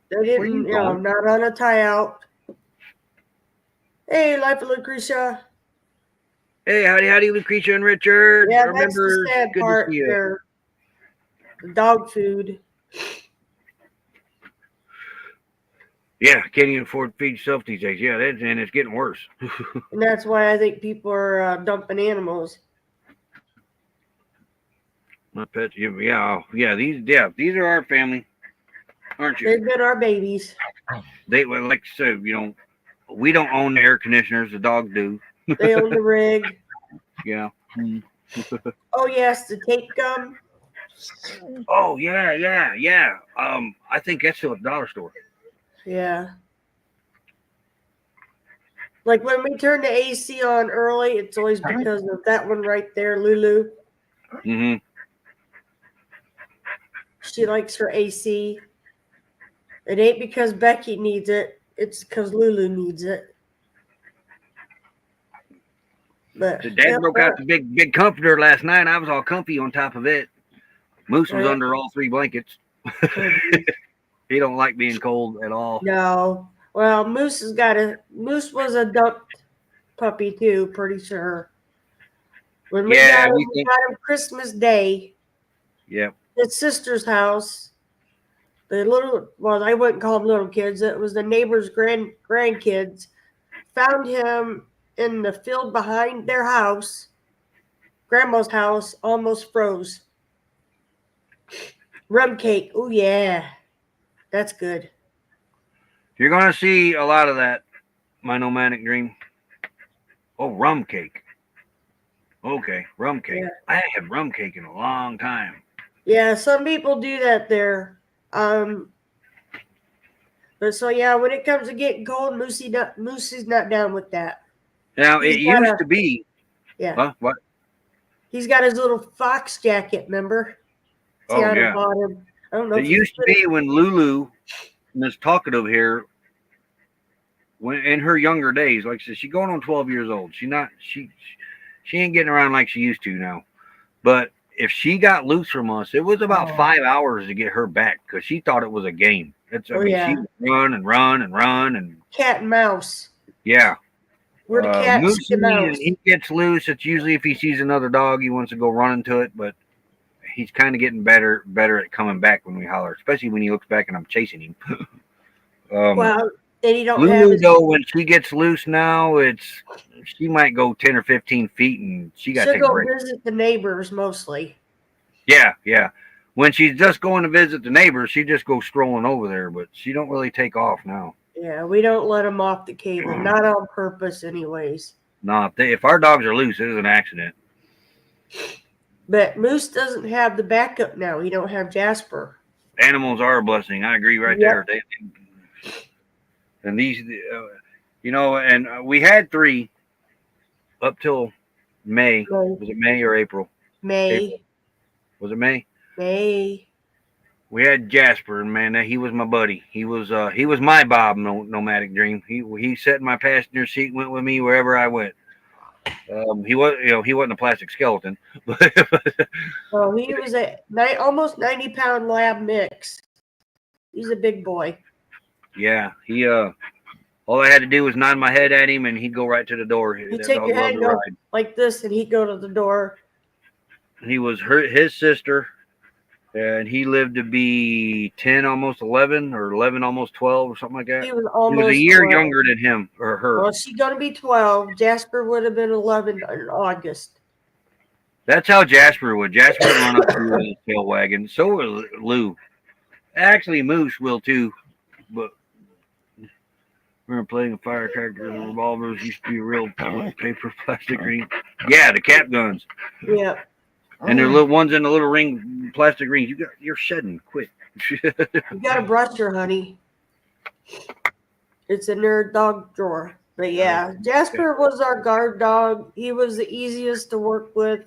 They Where you didn't, going? not on a tie out. Hey, Life of Lucretia. Hey, howdy, Lucretia and Richard. Yeah, Remember, that's the sad good part to see you. there. The dog food. Yeah, can't even afford to feed yourself these days. Yeah, and it's getting worse. And that's why I think people are dumping animals. My pets, these are our family, aren't you? They've been our babies. They like I said, we don't own the air conditioners. The dogs do. They own the rig. Yeah. Oh, yes, the tape gum. Oh yeah. I think that's still at the dollar store. Yeah. Like when we turn the AC on early, it's always because of that one right there, Lulu. Mm-hmm. She likes her AC. It ain't because Becky needs it. It's because Lulu needs it. But So Dad broke out the big comforter last night. I was all comfy on top of it. Moose was Right. under all three blankets. He don't like being cold at all. No. Well, Moose was a dumped puppy too, pretty sure. When we Yeah, got we him, think- Christmas Day. Yep. His sister's house. I wouldn't call them little kids. It was the neighbor's grandkids. Found him in the field behind their house. Grandma's house, almost froze. Rum cake. Oh yeah, that's good. You're gonna see a lot of that. My nomadic dream. Oh, rum cake. Okay, rum cake. Yeah. I haven't had rum cake in a long time. Yeah, some people do that there. But so yeah, when it comes to getting cold, Moosey's not down with that. Now He's it got used a to be. yeah. Huh? What? He's got his little fox jacket, remember? Oh Tiana yeah. bought him. I don't know It if you used to be when Lulu, Miss Talkative here, when in her younger days, like I said, she's going on 12 years old. She ain't getting around like she used to now. But if she got loose from us, it was about 5 hours to get her back because she thought it was a game. Oh, yeah. She would run and run and run and cat and mouse. yeah. We're the cat, she the Moosey, mouse. and he gets loose. It's usually if he sees another dog, he wants to go running to it. But he's kind of getting better at coming back when we holler, especially when he looks back and I'm chasing him. Well, and you don't have Lulu, his. though, when she gets loose now, she might go 10 or 15 feet and she got to She'll take a go break. visit the neighbors mostly. Yeah, yeah. When she's just going to visit the neighbors, she just goes strolling over there, but she don't really take off now. Yeah, we don't let them off the cable, not on purpose, anyways. No, if our dogs are loose, it is an accident. But Moose doesn't have the backup now. He don't have Jasper. Animals are a blessing. I agree right Yep. there. And these, and we had 3 up till May. May. Was it May or April? May. April. Was it May? May. We had Jasper, and man, he was my buddy. He was my Bob nomadic dream. He sat in my passenger seat, went with me wherever I went. He wasn't a plastic skeleton, but Well, he was almost 90-pound lab mix. He's a big boy. yeah, he all I had to do was nod my head at him, and he'd go right to the door. He'd That take dog your loved head to and go ride. like this, and he'd go to the door. He was his sister, and he lived to be 10, almost 11, or 11, almost 12, or something like that. He was He was a almost year 12. younger than him or her. Well, she's going to be 12. Jasper would have been 11 in August. That's how Jasper would. Jasper would run up to his tail wagging. So will Lou. Actually, Moose will too. But we were playing a firecracker and revolvers. Used to be real paper, plastic ring. Yeah, the cap guns. Yeah. And they're little ones in the little ring, plastic rings. You're shedding. Quit. You got to brush her, honey. It's in their dog drawer. But yeah, Jasper was our guard dog. He was the easiest to work with.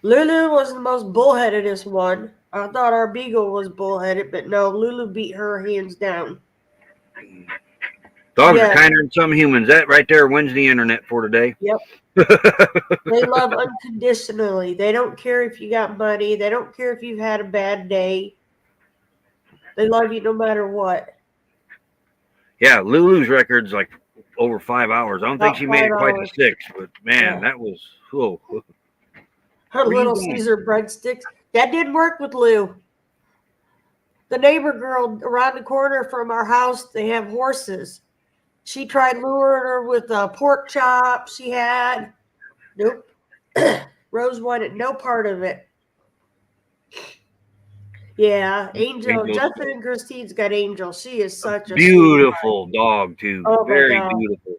Lulu was the most bullheadedest one. I thought our beagle was bullheaded, but no, Lulu beat her hands down. Dogs are kinder than some humans. That right there wins the internet for today. Yep. They love unconditionally. They don't care if you got money. They don't care if you've had a bad day. They love you no matter what. Yeah, Lulu's record's like over 5 hours. I don't think she made it quite to 6, but man, that was her little Caesar breadsticks. That didn't work with Lou. The neighbor girl around the corner from our house, they have horses. She tried luring her with a pork chop she had. Nope. Rose wanted no part of it. Yeah, Angel. Justin and Christine's got Angel. She is such a beautiful dog too. Oh, very beautiful.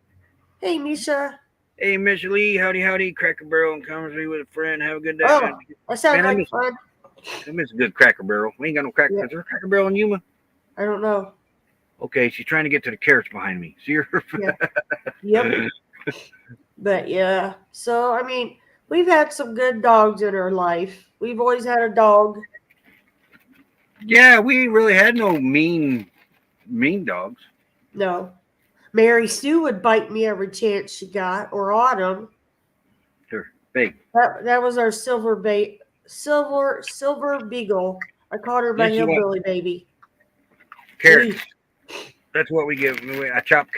Hey, Misha. Hey, Miss Lee. Howdy. Cracker Barrel and conversation with a friend. Have a good day. Oh, that sounds like fun. I miss a good Cracker Barrel. We ain't got no Cracker. Is there a Cracker Barrel in Yuma? I don't know. Okay, she's trying to get to the carrots behind me. See her? Yep. But yeah, so I mean, we've had some good dogs in our life. We've always had a dog. Yeah, we really had no mean dogs. No. Mary Sue would bite me every chance she got, or Autumn. Sure, big. That was our silver beagle. I called her my hillbilly baby. Carrots. That's what we give. I chop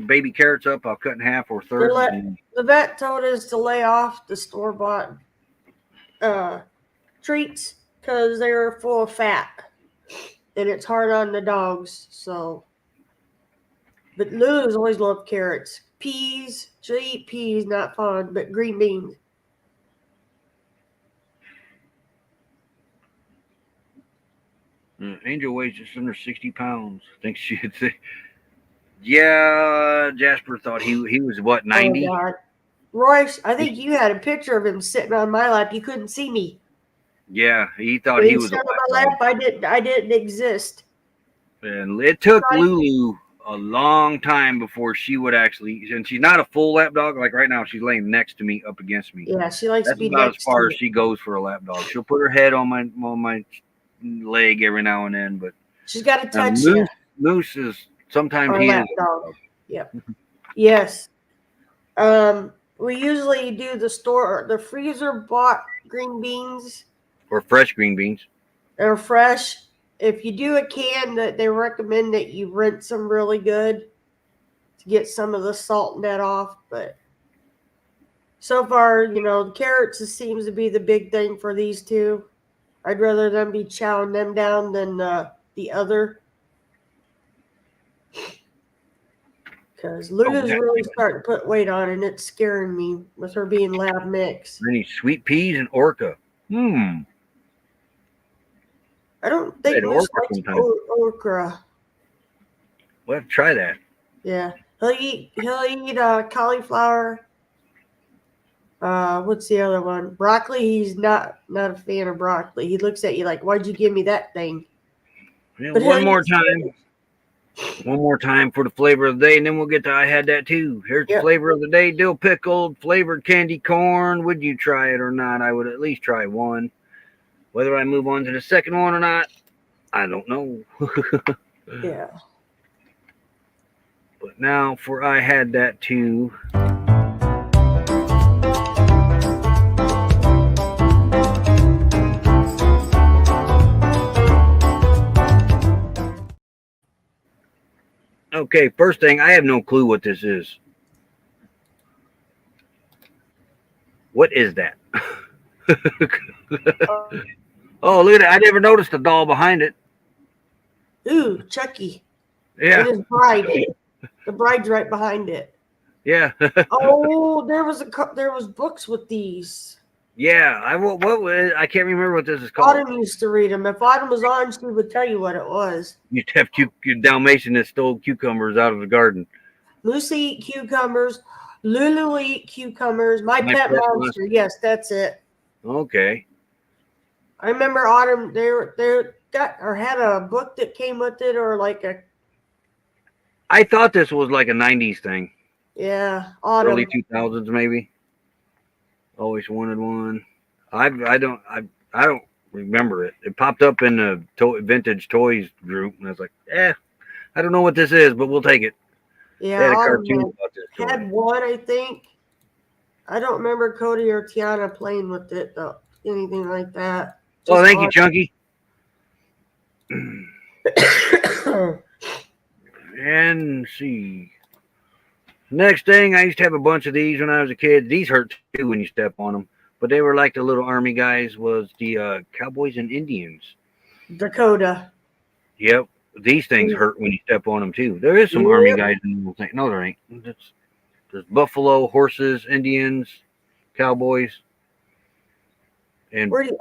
baby carrots up. I'll cut in half or thirds. The vet told us to lay off the store-bought treats because they were full of fat, and it's hard on the dogs. So, but Lulu's always loved carrots, peas. She'll eat peas, not fond, but green beans. Angel weighs just under 60 pounds. I think she'd say. Yeah, Jasper thought he was what, 90? Oh God, Royce, I think you had a picture of him sitting on my lap. You couldn't see me. Yeah, he thought When he he was a sat on my lapdog. lap, I didn't exist. And it took Right. Lulu a long time before she would actually, and she's not a full lap dog. Like right now, she's laying next to me, up against me. Yeah, she likes to That's be about as next far to as me. she goes for a lap dog. She'll put her head on my leg every now and then, but She's got to touch Moose is sometimes our he lap is dog. Yep. Yes. We usually do the freezer bought green beans. or fresh green beans. They're fresh. If you do a can, that they recommend that you rinse them really good to get some of the salt and that off. But so far, the carrots seems to be the big thing for these two. I'd rather them be chowing them down than the other. Because Lulu's yeah. really starting to put weight on, and it's scaring me with her being lab mix. Any sweet peas and orca. I don't think Had Moose orca likes sometime. okra. We'll have to try that. Yeah, he'll eat cauliflower. What's the other one? Broccoli. He's not a fan of broccoli. He looks at you like, "Why'd you give me that thing?" Yeah, But one he'll more eat time. One more time for the flavor of the day, and then we'll get to I had that too. Here's the Yep. flavor of the day: dill pickled, flavored candy corn. Would you try it or not? I would at least try one. Whether I move on to the second one or not, I don't know. Yeah. But now for I had that too. Okay, first thing, I have no clue what this is. What is that? Oh, look at that. I never noticed the doll behind it. Ooh, Chucky Yeah, and his bride. The bride's right behind it. yeah. Oh, there was books with these. Yeah, I can't remember what this is called. Autumn used to read them. If Autumn was on, she would tell you what it was. You have Dalmatian that stole cucumbers out of the garden. Lucy eat cucumbers. Lulu eat cucumbers. My Pet Monster. Yes, that's it. Okay. I remember Autumn. They got or had a book that came with it, or like a I thought this was like a '90s thing, Autumn. early 2000s maybe. Always wanted one. I don't remember it. It popped up in the vintage toys group, and I was like, I don't know what this is, but we'll take it. Yeah, They had a Autumn cartoon about this toy. had one, I think. I don't remember Cody or Tiana playing with it though, anything like that. Oh, thank you, Chunky. And see. Next thing, I used to have a bunch of these when I was a kid. These hurt too when you step on them, but they were like the little army guys. Was the Cowboys and Indians? Dakota. Yep, these things hurt when you step on them too. There is some army guys in the little thing. No, there ain't. There's buffalo, horses, Indians, cowboys, and Where do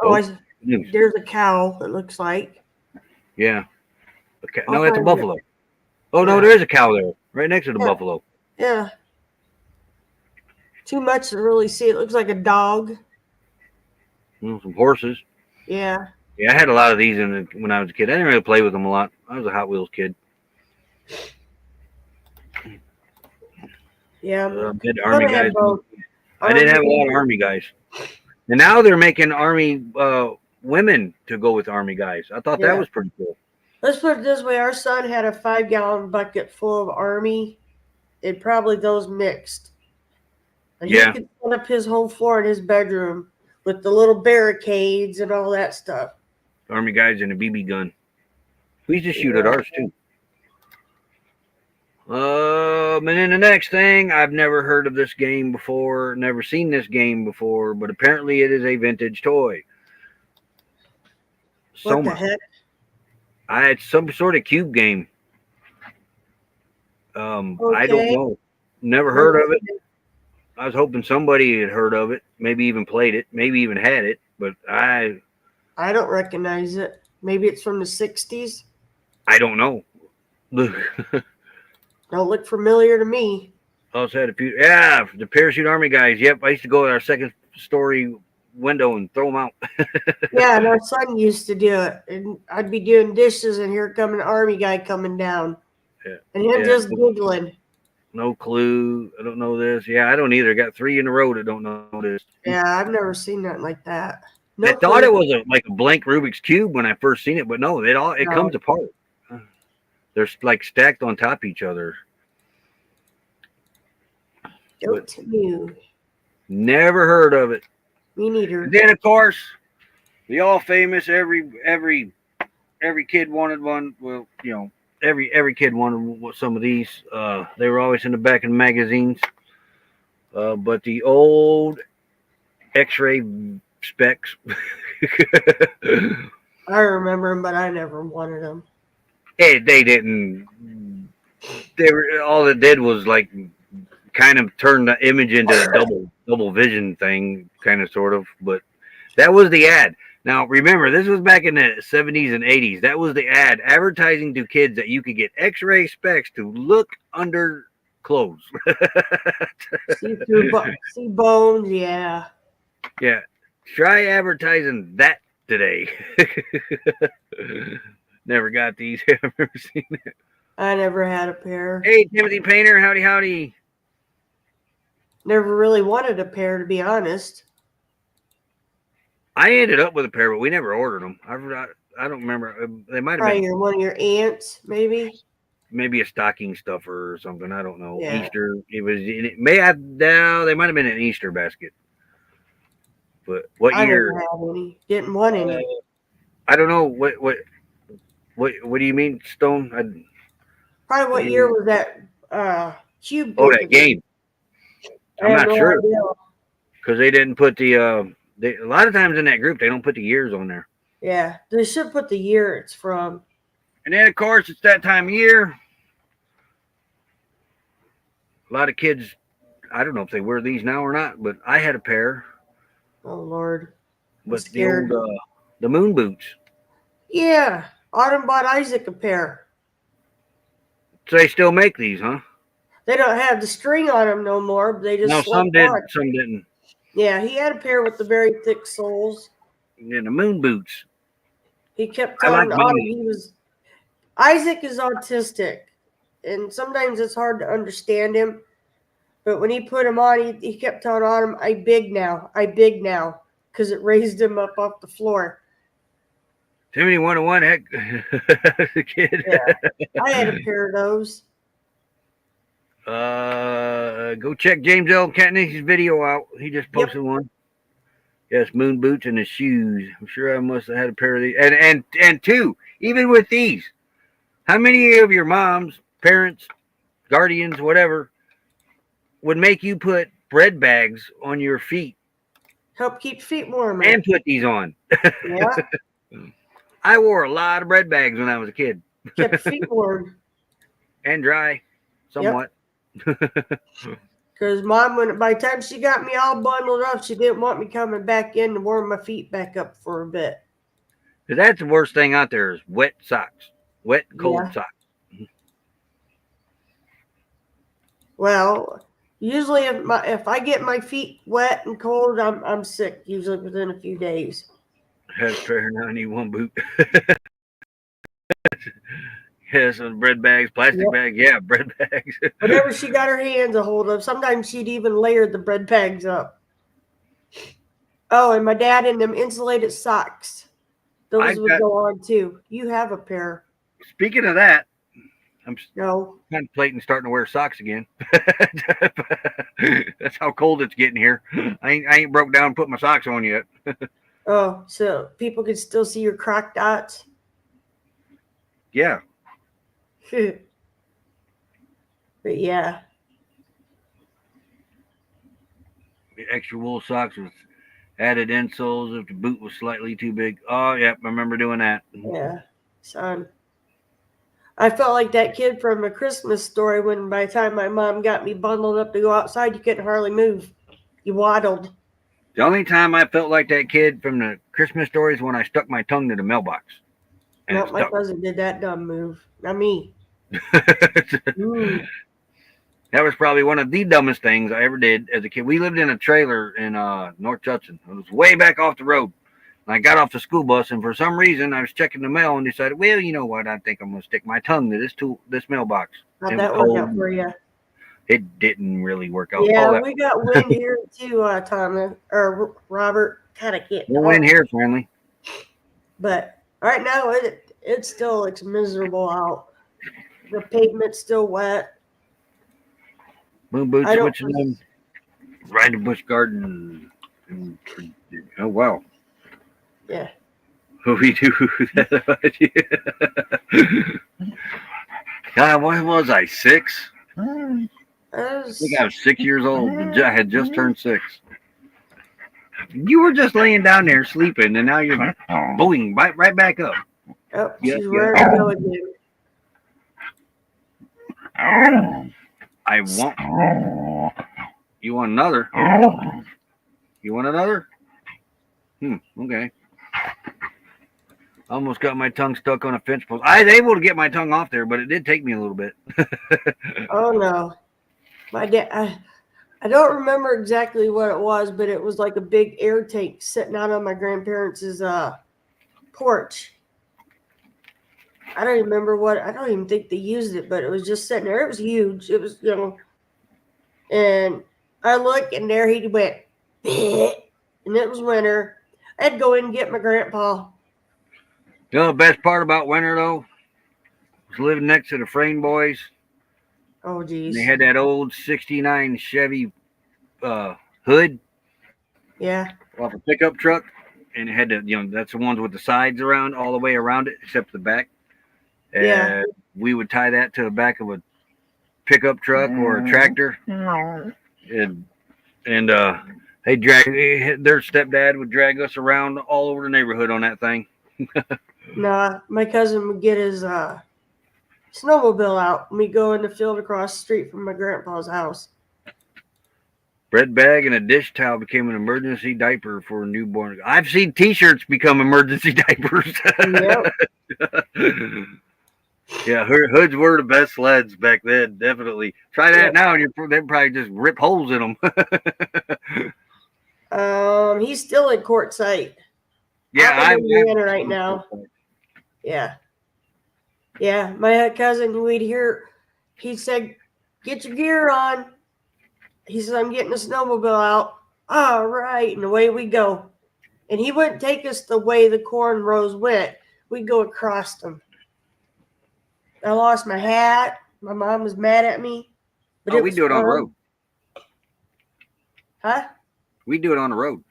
you, there's a cow. It looks like. Yeah. Okay. No, that's a buffalo. Oh no, there is a cow there, right next to the buffalo. Yeah. Too much to really see. It looks like a dog. Some horses. Yeah. Yeah, I had a lot of these when I was a kid. I didn't really play with them a lot. I was a Hot Wheels kid. Yeah. Army guys. I did have a lot of Army guys. And now they're making Army women to go with Army guys. I thought that was pretty cool. Let's put it this way. Our son had a 5-gallon bucket full of Army. And probably those mixed. And he could set up his whole floor in his bedroom with the little barricades and all that stuff. Army guys and a BB gun. We used to shoot at ours too. And then the next thing, I've never heard of this game before, never seen this game before, but apparently it is a vintage toy. What the heck? It's some sort of cube game. I don't know. Never heard of it. I was hoping somebody had heard of it, maybe even played it, maybe even had it, but I don't recognize it. Maybe it's from the 60s. I don't know. Don't look familiar to me. Also had a few. Yeah, the parachute army guys. Yep, I used to go to our second story window and throw them out. Yeah, and our son used to do it. And I'd be doing dishes, and here come an army guy coming down. Yeah. And him Yeah. just giggling. No clue. I don't know this. Yeah, I don't either. Got 3 in a row that don't know this. Yeah, I've never seen nothing like that. No I thought clue. it was like a blank Rubik's cube when I first seen it, but no, it No. comes apart. They're like stacked on top of each other. Don't you? Never heard of it. Me neither. And then of course, the all famous every kid wanted one. Well, you know, every kid wanted some of these. They were always in the back of the magazines. But the old X-ray specs. I remember them, but I never wanted them. They didn't. They were all it did was like kind of turn the image into a double vision thing, kind of sort of. But that was the ad. Now remember, this was back in the 70s and 80s. That was the ad advertising to kids that you could get X-ray specs to look under clothes. See bones, yeah. Yeah, try advertising that today. Never got these. I've never seen it. I never had a pair. Hey, Timothy Painter, howdy, howdy. Never really wanted a pair, to be honest. I ended up with a pair, but we never ordered them. I don't remember. They might have Probably been one of your aunts, maybe. maybe a stocking stuffer or something. I don't know. Yeah. Easter. It was. It may have. No, they might have been an Easter basket. But what I year? never had any. Didn't want any. I don't know. What do you mean, Stone? Probably what year was that cube? Oh, that game. I I'm have not no sure idea. because they didn't put the. A lot of times in that group they don't put the years on there. Yeah, they should put the year it's from. And then of course it's that time of year. A lot of kids. I don't know if they wear these now or not, but I had a pair. Oh Lord, I'm But scared. the old the moon boots. Yeah, Autumn bought Isaac a pair. So they still make these, huh? They don't have the string on them no more. But they just No, slip some did, on. some didn't. Yeah, he had a pair with the very thick soles. Yeah, the moon boots. He kept I telling like Autumn mine. Isaac is autistic, and sometimes it's hard to understand him. But when he put him on, he kept telling Autumn, I big now, because it raised him up off the floor. Timothy 101, heck, the kid. Yeah, I had a pair of those. Go check James L. Catnish's video out. He just posted one. Yes, moon boots and the shoes. I'm sure I must have had a pair of these. And two, even with these, how many of your moms, parents, guardians, whatever, would make you put bread bags on your feet Help keep feet warm. and put these on? Yeah, I wore a lot of bread bags when I was a kid kept feet warm. and dry, somewhat. Because Mom, by the time she got me all bundled up, she didn't want me coming back in to warm my feet back up for a bit. Because that's the worst thing out there is wet socks, wet, cold Yeah. socks. Well, usually if I get my feet wet and cold, I'm sick. Usually within a few days. Had a pair of 91 boot. Yeah, some bread bags, plastic bags. Yeah, bread bags. Whatever she got her hands a hold of. Sometimes she'd even layer the bread bags up. Oh, and my dad in them insulated socks. Those would go on too. You have a pair. Speaking of that, I'm contemplating starting to wear socks again. That's how cold it's getting here. I ain't broke down and put my socks on yet. Oh, so people can still see your croc dots? Yeah. But yeah. The extra wool socks with added insoles if the boot was slightly too big. Oh, yeah, I remember doing that. Yeah, son. I felt like that kid from A Christmas Story when by the time my mom got me bundled up to go outside, you couldn't hardly move. You waddled. The only time I felt like that kid from the Christmas Story is when I stuck my tongue to the mailbox. No, my cousin did that dumb move. Not me. Ooh. That was probably one of the dumbest things I ever did as a kid. We lived in a trailer in North Judson. It was way back off the road. And I got off the school bus, and for some reason, I was checking the mail and decided, well, you know what? I think I'm going to stick my tongue to this mailbox. How'd It that was work out cold. for you? It didn't really work out. Yeah, all that we got wind here too, Tom or Robert. Kind of can't no talk. in here, friendly. But right now it still looks miserable out. The pavement's still wet. Boom boots, I don't. what's your name? Ride the Busch Garden. Oh, wow. Yeah. We do that. God, what was I, 6? I think I was 6 years old. I had just turned 6. You were just laying down there sleeping, and now you're boing, right back up. Oh, Yeah, she's yeah. ready to go again. I want. You want another? You want another? Okay. Almost got my tongue stuck on a fence post. I was able to get my tongue off there, but it did take me a little bit. Oh no, my dad. I don't remember exactly what it was, but it was like a big air tank sitting out on my grandparents' porch. I don't remember what. I don't even think they used it, but it was just sitting there. It was huge. It was, and I looked, and there he went, and it was winter. I had to go in and get my grandpa. You know the best part about winter though was living next to the Frame boys. Oh geez. They had that old '69 Chevy hood Yeah. off a pickup truck, and it had the that's the ones with the sides around all the way around it except the back. And Yeah. we would tie that to the back of a pickup truck or a tractor, and they their stepdad would drag us around all over the neighborhood on that thing. No, my cousin would get his snowmobile out, and we go in the field across the street from my grandpa's house. Bread bag and a dish towel became an emergency diaper for a newborn. I've seen T-shirts become emergency diapers. Yep. Yeah, hoods were the best sleds back then. Definitely. Try that now, and they'd probably just rip holes in them. He's still in court site. Yeah, I'm in Indiana right now. Yeah. Yeah, my cousin, we'd hear, he said, get your gear on. He said, I'm getting the snowmobile out. All right. And away we go. And he wouldn't take us the way the corn rows went. We'd go across them. I lost my hat. My mom was mad at me. But we do it on the road. Huh? We do it on the road.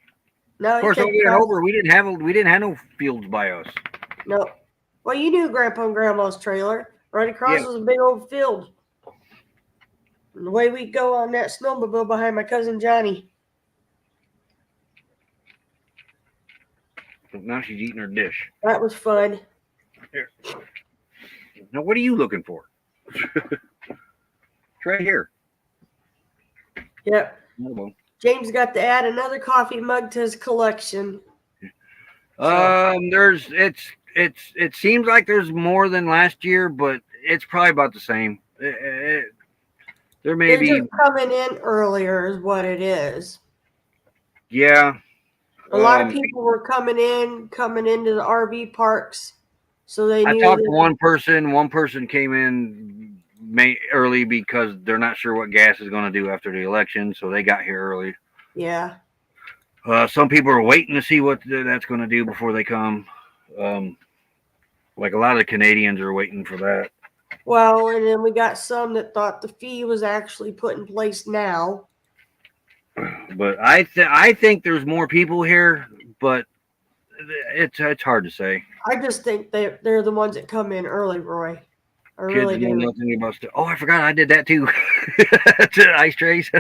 No, Of course, over in Hober, we didn't have no fields by us. No. Well, you knew Grandpa and Grandma's trailer. Right across was a big old field. And the way we go on that snowmobile behind my cousin Johnny. Now she's eating her dish. That was fun. Here. Now, what are you looking for? It's right here. Yep. Oh, James got to add another coffee mug to his collection. It seems like there's more than last year, but it's probably about the same. There may They're be just coming in earlier is what it is. Yeah. A lot of people were coming into the RV parks, so they knew. I talked to one person. One person came in early because they're not sure what gas is going to do after the election, so they got here early. Yeah. Some people are waiting to see what that's going to do before they come. Like a lot of the Canadians are waiting for that. Well, and then we got some that thought the fee was actually put in place now. But I think there's more people here, but it's hard to say. I just think they're the ones that come in early, Roy. I Kids really know do. nothing about stuff. Oh, I forgot I did that too. Ice trays.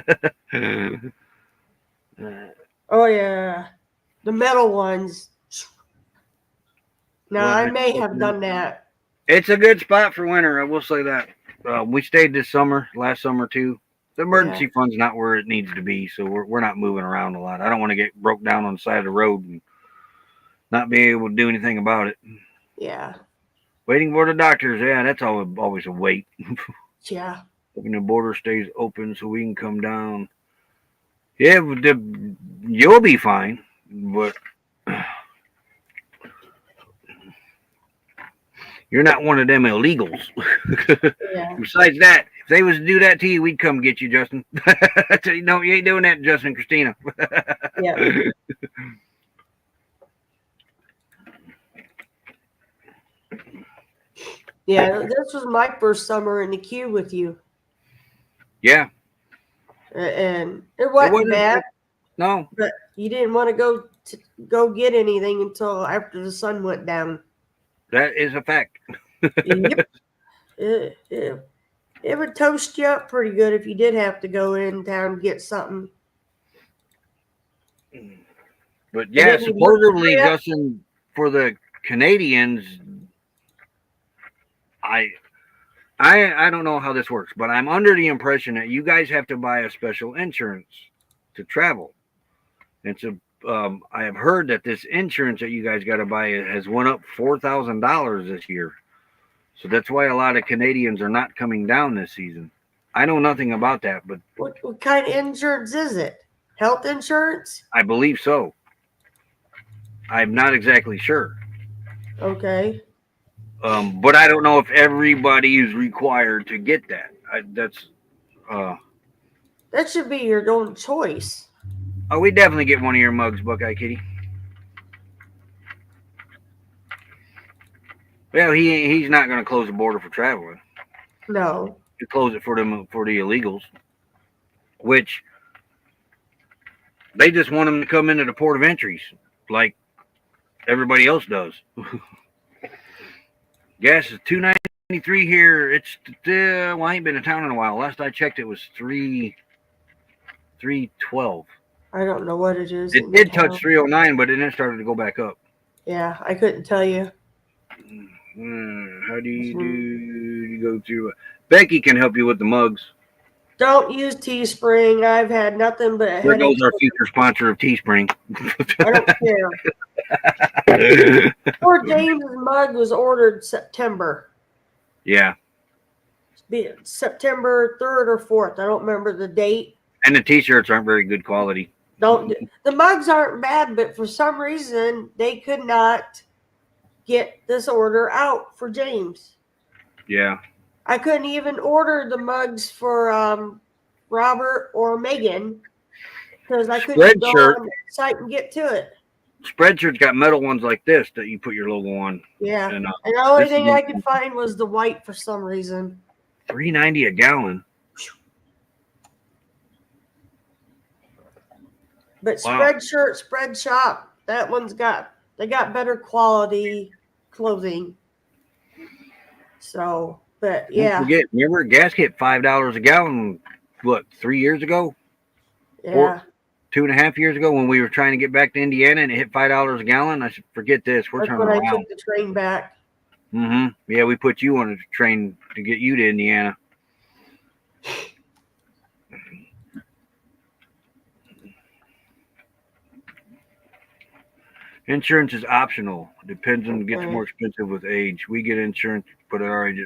Oh yeah, the metal ones. Now I may have done that. It's a good spot for winter. I will say that. We stayed last summer too. The emergency fund's not where it needs to be, so we're not moving around a lot. I don't want to get broke down on the side of the road and not be able to do anything about it. Yeah. Waiting for the doctors. Yeah, that's always a wait. Yeah. Hoping the border stays open so we can come down. Yeah, you'll be fine, but you're not one of them illegals. Yeah. Besides that, if they was to do that to you, we'd come get you, Justin. No, you ain't doing that, Justin and Christina. Yeah. Yeah. This was my first summer in the queue with you, Yeah, and it it wasn't wasn't. bad. No, But you didn't want to go get anything until after the sun went down. that is a fact. Yep. It would toast you up pretty good if you did have to go in town and get something. But And yeah, then you work your supposedly, way up. Justin, for the Canadians, I I don't know how this works, but I'm under the impression that you guys have to buy a special insurance to travel. And so I have heard that this insurance that you guys got to buy has went up $4,000 this year. So that's why a lot of Canadians are not coming down this season. I know nothing about that, but What kind of insurance is it? Health insurance? I believe so. I'm not exactly sure. Okay. But I don't know if everybody is required to get that. That should be your own choice. Oh, we definitely get one of your mugs, Buckeye Kitty. Well, he's not going to close the border for traveling. No. He close it for the illegals, which they just want them to come into the port of entries like everybody else does. Gas is $2.93 here. It's well, I ain't been in town in a while. Last I checked, it was $3.12. I don't know what it is. It did touch $3.09, but then it started to go back up. Yeah, I couldn't tell you. How do you go through? Becky can help you with the mugs. Don't use Teespring. I've had nothing but There headaches. goes our future sponsor of Teespring. I don't care. Poor James' mug was ordered September. Yeah, Be September 3rd or 4th. I don't remember the date. and the T-shirts aren't very good quality. The mugs aren't bad, but for some reason they could not get this order out for James. Yeah, I couldn't even order the mugs for Robert or Megan because I couldn't go Spreadshirt. on the site and get to it. Spreadshirt's got metal ones like this that you put your logo on. Yeah, And and the only this thing is I could find was the white for some reason. $3.90 a gallon. But Wow. Spreadshirt, Spread Shop, that one's got better quality clothing. So, but yeah, Don't forget, remember gas hit $5 a gallon. What, 3 years ago? yeah. 2.5 years ago when we were trying to get back to Indiana and it hit $5 a gallon. I said, forget this. We're That's turning when I around. took the train back. Yeah, we put you on a train to get you to Indiana. Insurance is optional. Depends on, gets more expensive with age. We get insurance, but at our age.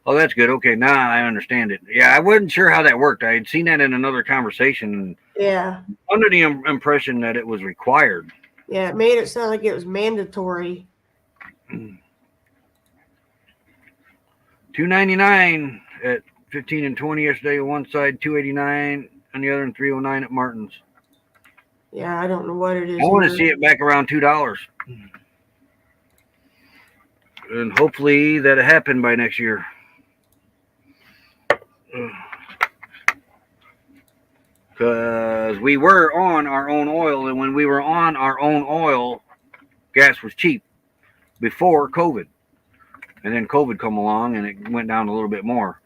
Oh, that's good. Okay, now I understand it. Yeah, I wasn't sure how that worked. I had seen that in another conversation. Yeah. Under the impression that it was required. Yeah, it made it sound like it was mandatory. $2.99 at 15 and 20 yesterday on one side, $2.89 on the other, and $3.09 at Martin's. Yeah, I don't know what it is. I want to either. see it back around $2, and hopefully that'll happen by next year. Because we were on our own oil, and when we were on our own oil, gas was cheap before COVID. And then COVID come along, and it went down a little bit more.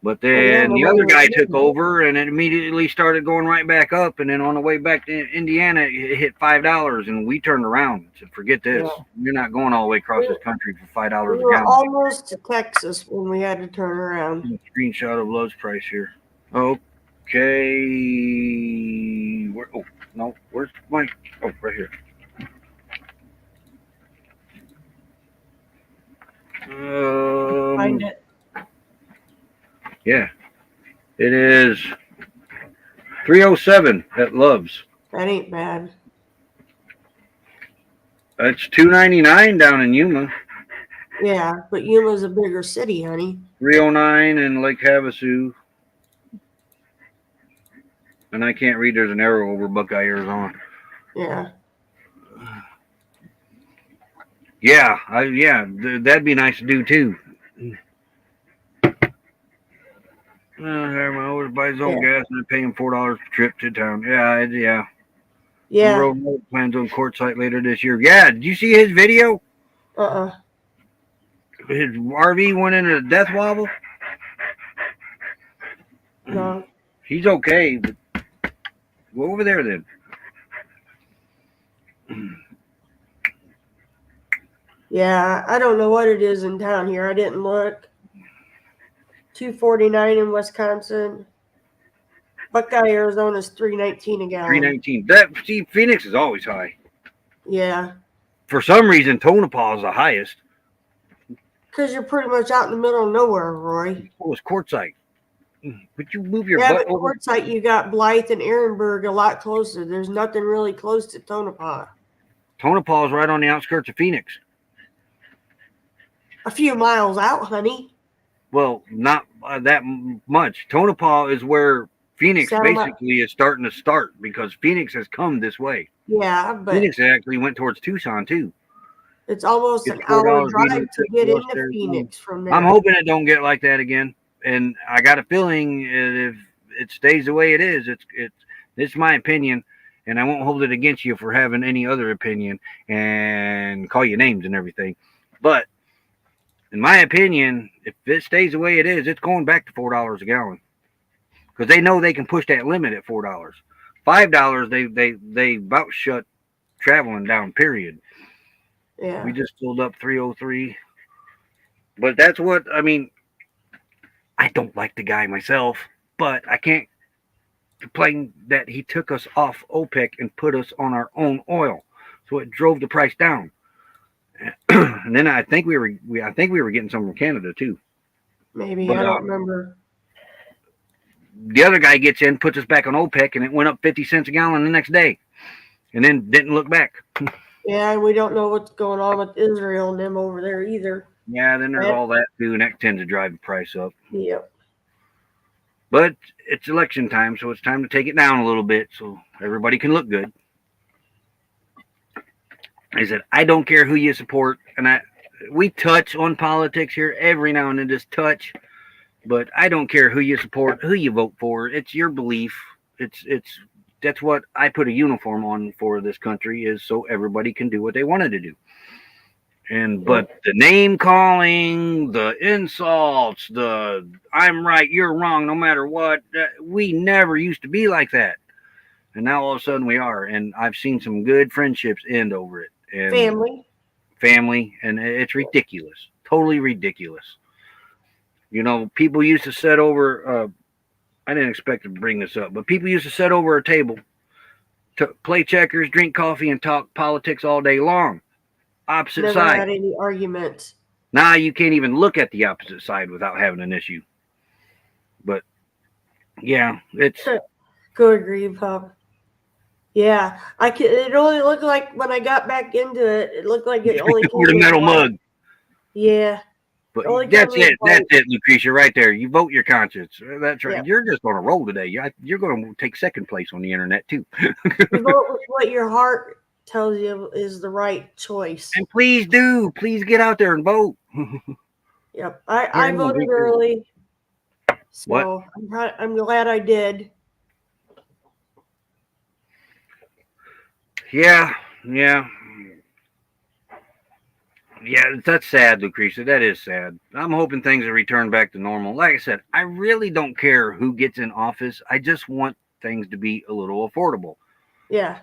But then the other guy took over, and it immediately started going right back up. And then on the way back to Indiana, it hit $5, and we turned around and said, forget this. Yeah. You're not going all the way across this country for $5 We a were gallon. almost to Texas when we had to turn around. Screenshot of Love's price here. Okay. Where's my... Oh, right here. Yeah, it is 307 at Love's. That ain't bad. That's 299 down in Yuma. Yeah, but Yuma's a bigger city, honey. 309 in Lake Havasu. And I can't read. There's an arrow over Buckeye, Arizona. Yeah. Yeah, that'd be nice to do too. My always buy his own gas and I pay him $4 per trip to town. Yeah. Yeah. Road plans on quartzite later this year. Yeah, did you see his video? His RV went into a death wobble. No. He's okay, but go over there then. Yeah, I don't know what it is in town here. I didn't look. $2.49 in Wisconsin. Buckeye, Arizona is $3.19 a gallon. $3.19. Phoenix is always high. Yeah. For some reason, Tonopah is the highest. Because you're pretty much out in the middle of nowhere, Roy. Oh, it's quartzite. But you move your Yeah, butt but over. quartzite, you got Blythe and Ehrenberg a lot closer. There's nothing really close to Tonopah. Tonopah is right on the outskirts of Phoenix. A few miles out, honey. Well, not that much. Tonopah is where Phoenix basically is starting to start because Phoenix has come this way. Yeah, but Phoenix actually went towards Tucson too. it's almost an hour drive to get into Phoenix from there. I'm hoping it don't get like that again. And I got a feeling if it stays the way it is, it's my opinion, and I won't hold it against you for having any other opinion and call you names and everything. But in my opinion, if it stays the way it is, it's going back to $4 a gallon because they know they can push that limit at $4. $5, they about shut traveling down. Period. Yeah. We just filled up 303, but that's what I mean. I don't like the guy myself, but I can't complain that he took us off OPEC and put us on our own oil, so it drove the price down. And then I think we were getting some from Canada too. Maybe, but, I don't remember. The other guy gets in, puts us back on OPEC, and it went up 50 cents a gallon the next day, and then didn't look back. Yeah, and we don't know what's going on with Israel and them over there either. Yeah, then there's all that too, and that tends to drive the price up. Yep. But it's election time, so it's time to take it down a little bit so everybody can look good. I said, I don't care who you support, and we touch on politics here every now and then, just touch. But I don't care who you support, who you vote for. It's your belief. That's what I put a uniform on for this country, is so everybody can do what they wanted to do. But the name calling, the insults, the I'm right, you're wrong, no matter what, we never used to be like that. And now all of a sudden we are. And I've seen some good friendships end over it. And family, and it's ridiculous. Totally ridiculous. You know, people used to sit over, I didn't expect to bring this up, but people used to sit over a table to play checkers, drink coffee, and talk politics all day long. Opposite Never side. had any arguments. Now you can't even look at the opposite side without having an issue. But yeah, it's Good agree, Pop. Yeah, it only looked like when I got back into it, it looked like it only with a metal mug. Yeah. But that's it. That's it, Lucretia, right there. You vote your conscience. That's right. Yep. You're just going to roll today. You're going to take second place on the internet, too. You vote with what your heart tells you is the right choice. And please do. Please get out there and vote. Yep. I voted early. So what? I'm glad I did. Yeah. Yeah, that's sad, Lucretia. That is sad. I'm hoping things will return back to normal. Like I said, I really don't care who gets in office. I just want things to be a little affordable. Yeah.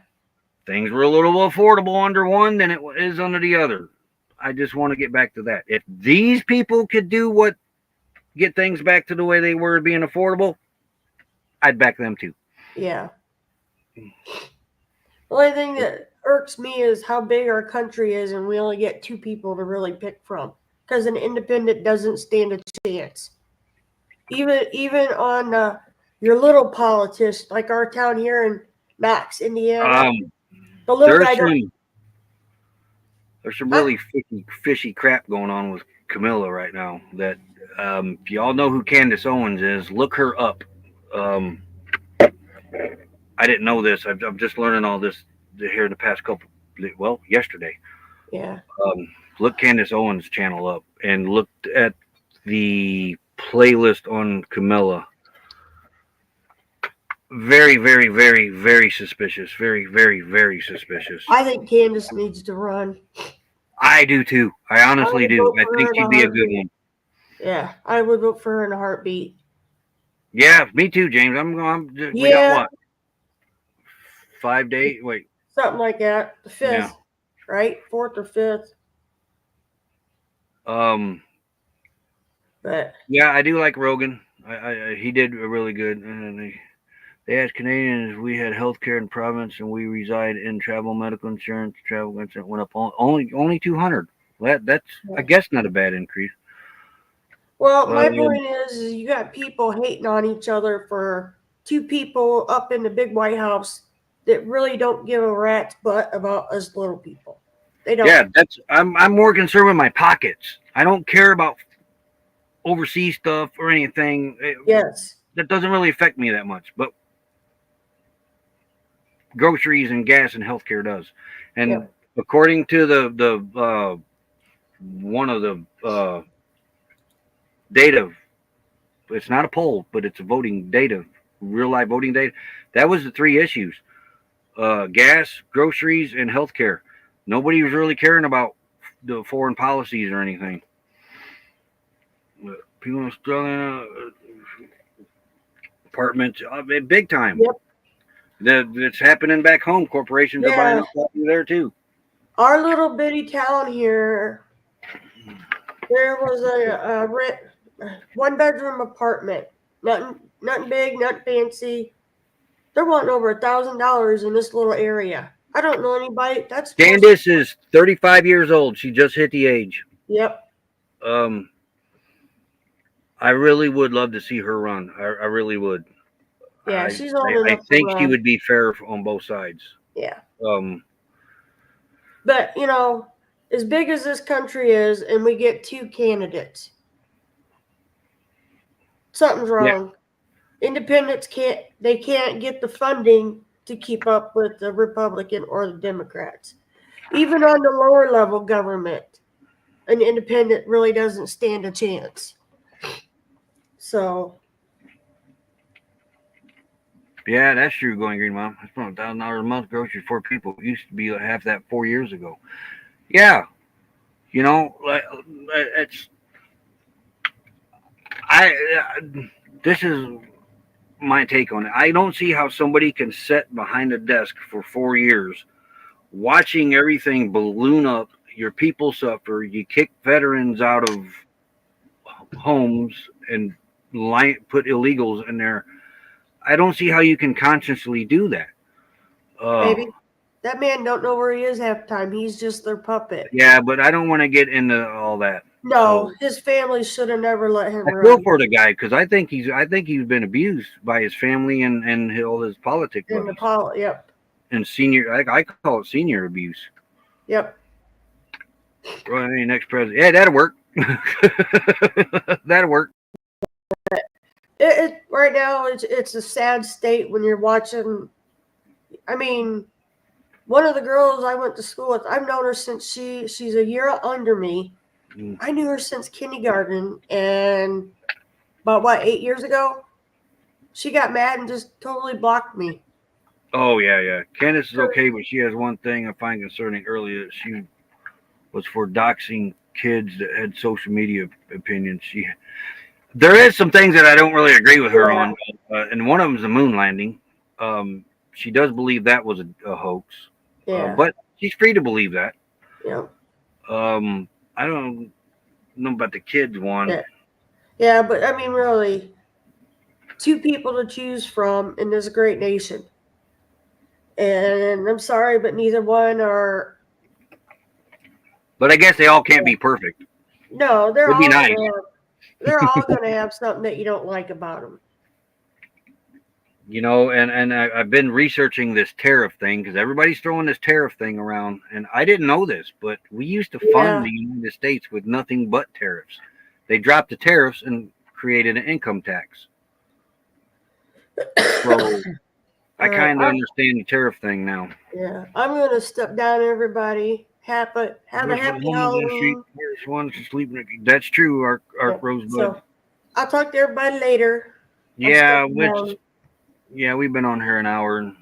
Things were a little affordable under one than it is under the other. I just want to get back to that. If these people could get things back to the way they were being affordable, I'd back them too. Yeah. The only thing that irks me is how big our country is, and we only get two people to really pick from, because an independent doesn't stand a chance. even on your little politicians, like our town here in Max, Indiana. The little guy don't. There's some Huh? really fishy crap going on with Camilla right now. That if y'all know who Candace Owens is, look her up. Um, I didn't know this. I'm just learning all this here in the past yesterday. Yeah. Look Candace Owens' channel up and look at the playlist on Camilla. Very, very, very, very suspicious. Very, very, very suspicious. I think Candace needs to run. I do too. I honestly would do. vote I for think her in she'd a be a good heartbeat. one. Yeah, I would vote for her in a heartbeat. Yeah, me too, James. We got Yeah, what? 5 days? Wait. something like that. The 5th, Yeah. right? 4th or 5th. But Yeah, I do like Rogan. He did really good. And they asked Canadians if we had health care in province and we reside in travel medical insurance. Travel insurance went up only 200. That's I guess not a bad increase. well, my point is you got people hating on each other for two people up in the big White House that really don't give a rat's butt about us little people. They don't. Yeah, I'm more concerned with my pockets. I don't care about overseas stuff or anything. Yes. That doesn't really affect me that much, but groceries and gas and healthcare does. And Yep. according to the one of the data, it's not a poll, but it's a voting data, real life voting data. That was the three issues: gas, groceries, and healthcare. Nobody was really caring about the foreign policies or anything. People in Australia, apartments, big time. Yep. It's happening back home. Corporations are buying up property there too. Our little bitty town here, there was a one-bedroom apartment. Nothing big, nothing fancy. They're wanting over $1,000 in this little area. I don't know anybody. That's Candace is 35 years old. She just hit the age. Yep. I really would love to see her run. I really would. Yeah, she's old enough. I think she would be fair on both sides. Yeah. But as big as this country is, and we get two candidates, something's wrong. Yeah. Independents can't get the funding to keep up with the Republican or the Democrats. Even on the lower level government, an independent really doesn't stand a chance. So. Yeah, that's true. Going green, Mom. I spent $1,000 a month groceries for people. It used to be half that 4 years ago. Yeah, it's. This is my take on it. I don't see how somebody can sit behind a desk for 4 years, watching everything balloon up. Your people suffer. You kick veterans out of homes and put illegals in there. I don't see how you can consciously do that. Maybe that man don't know where he is half the time. He's just their puppet. Yeah, but I don't want to get into all that. No, his family should have never let him run. I feel for the guy because I think he's been abused by his family and all his politics. Yep. And senior, I call it senior abuse. Yep. Well, next president, yeah, that'll work. That'll work. It right now it's a sad state when you're watching. I mean, one of the girls I went to school with, I've known her since she's a year under me. I knew her since kindergarten, and about 8 years ago, she got mad and just totally blocked me. Oh yeah. Candace is okay, but she has one thing I find concerning earlier. She was for doxing kids that had social media opinions. There is some things that I don't really agree with her on, and one of them is the moon landing. She does believe that was a hoax, but she's free to believe that. Yeah. I don't know about the kids one. Yeah, but I mean, really, two people to choose from in this great nation, and I'm sorry, but neither one are. But I guess they all can't be perfect. No, they're all. It'd be nice. They're all going to have something that you don't like about them. You know, and I've been researching this tariff thing because everybody's throwing this tariff thing around, and I didn't know this, but we used to fund Yeah. the United States with nothing but tariffs. They dropped the tariffs and created an income tax. So I All right. kind of understand the tariff thing now. Yeah. I'm going to step down, everybody. Have a happy Halloween. There's one sleeping. That's true, Ark Yeah, Rosebud. so I'll talk to everybody later. Yeah, I'm stepping down. yeah, we've been on here an hour.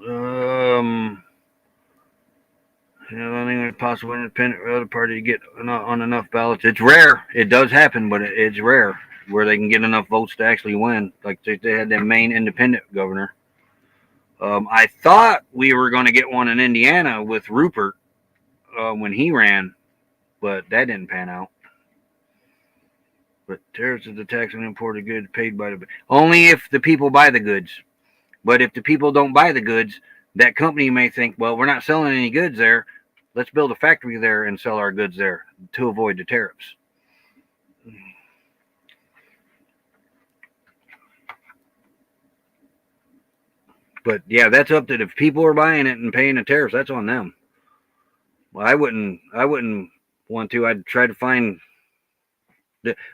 I think it's possible independent or other party to get on enough ballots. It's rare. It does happen, but it's rare where they can get enough votes to actually win. Like they had their main independent governor. I thought we were going to get one in Indiana with Rupert when he ran, but that didn't pan out. But tariffs is the tax on imported goods paid by the only if the people buy the goods. But if the people don't buy the goods, that company may think, well, we're not selling any goods there. Let's build a factory there and sell our goods there to avoid the tariffs. But yeah, that's up to if people are buying it and paying the tariffs, that's on them. Well, I wouldn't want to. I'd try to find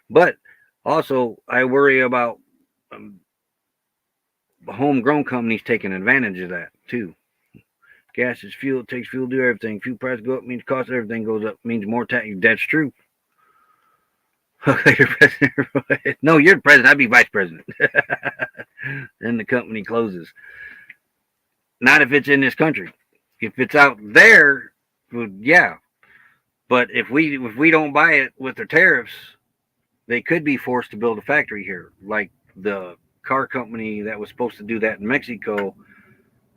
but also I worry about homegrown companies taking advantage of that too. Gas is fuel. It takes fuel to do everything. Fuel price go up means cost of everything goes up. Means more tax. That's true. Okay, you're president. No, you're the president. I'd be vice president. Then the company closes. Not if it's in this country. If it's out there, well, yeah. But if we don't buy it with the tariffs, they could be forced to build a factory here, like the car company that was supposed to do that in Mexico,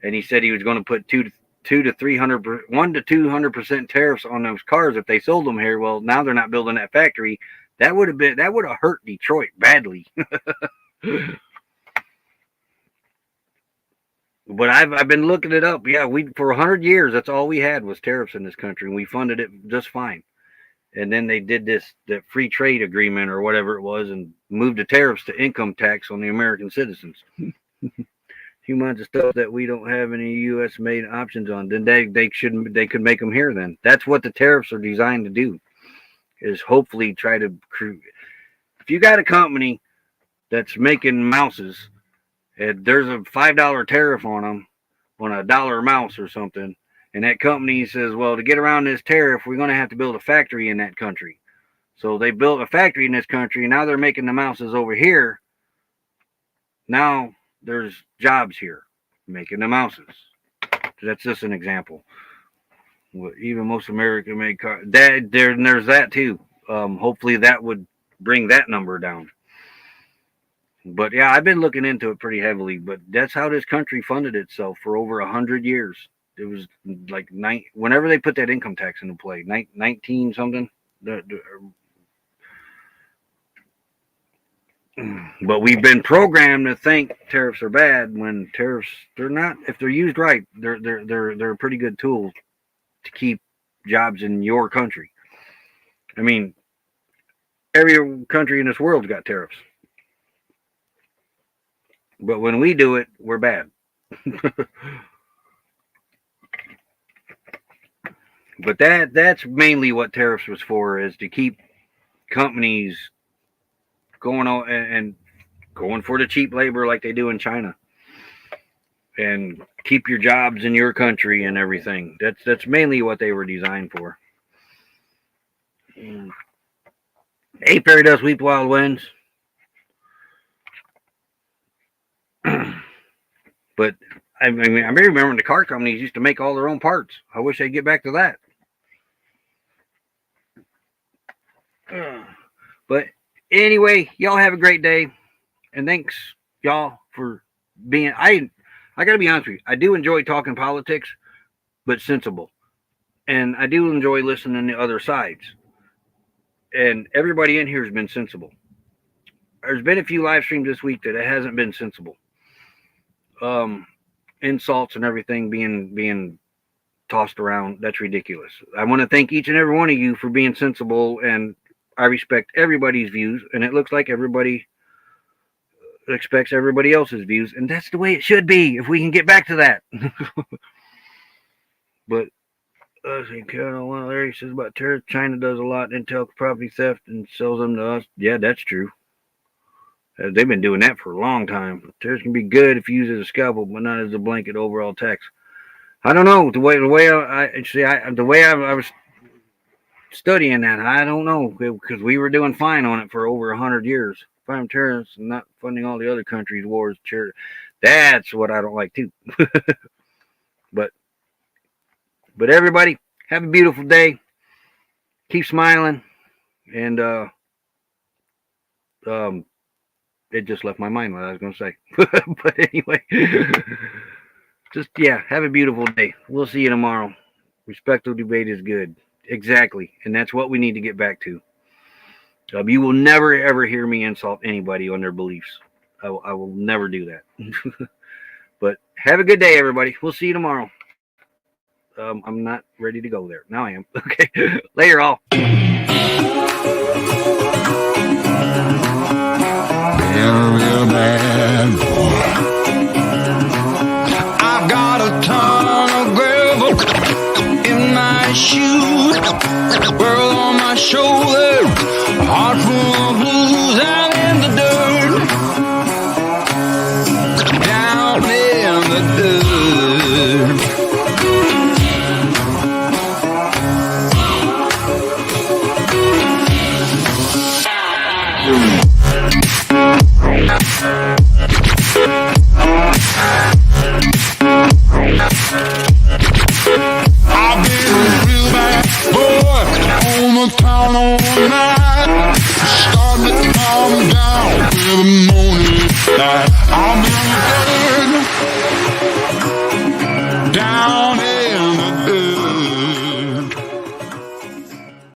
and he said he was going to put 1 to 200% tariffs on those cars if they sold them here. Well, now they're not building that factory. That would have hurt Detroit badly. But I've been looking it up. Yeah, we for 100 years that's all we had was tariffs in this country, and we funded it just fine. And then they did that free trade agreement or whatever it was, and moved the tariffs to income tax on the American citizens. Few months of stuff that we don't have any U.S. made options on. Then they could make them here. Then that's what the tariffs are designed to do, is hopefully try to. If you got a company that's making mouses, and there's a $5 tariff on them, on a dollar mouse or something, and that company says, well, to get around this tariff, we're going to have to build a factory in that country. So they built a factory in this country, and now they're making the mouses over here. Now there's jobs here making the mouses. That's just an example. Well, even most American made cars. There's that too. Hopefully that would bring that number down. But yeah, I've been looking into it pretty heavily. But that's how this country funded itself for over 100 years. It was like whenever they put that income tax into play, 19 something. But we've been programmed to think tariffs are bad when tariffs, they're not. If they're used right, they're a pretty good tool to keep jobs in your country. I mean, every country in this world's got tariffs, but when we do it, we're bad. But that's mainly what tariffs was for, is to keep companies going on and going for the cheap labor like they do in China, and keep your jobs in your country and everything. That's mainly what they were designed for. Hey, Perry does Weep Wild Winds. But I mean, I remember when the car companies used to make all their own parts. I wish they'd get back to that. But anyway, y'all have a great day, and thanks y'all for being. I gotta be honest with you. I do enjoy talking politics, but sensible, and I do enjoy listening to other sides. And everybody in here has been sensible. There's been a few live streams this week that it hasn't been sensible. Insults and everything being tossed around. That's ridiculous. I want to thank each and every one of you for being sensible and I respect everybody's views, and it looks like everybody expects everybody else's views, and that's the way it should be if we can get back to that. But I think one Larry says about tariffs. China does a lot intel property theft and sells them to us. Yeah, that's true. They've been doing that for a long time. Tariffs can be good if used as a scalpel, but not as a blanket overall tax. I don't know the way I was studying that. I don't know, because we were doing fine on it for over 100 years. Fighting terrorists and not funding all the other countries' wars. That's what I don't like too. But everybody, have a beautiful day. Keep smiling. And it just left my mind what I was going to say. But anyway, just, have a beautiful day. We'll see you tomorrow. Respectful debate is good. Exactly. And that's what we need to get back to. You will never, ever hear me insult anybody on their beliefs. I will never do that. But have a good day, everybody. We'll see you tomorrow. I'm not ready to go there. Now I am. Okay. Later, all. Real bad boy. I've got a ton of gravel in my shoes, world on my shoulder, heart full of blue.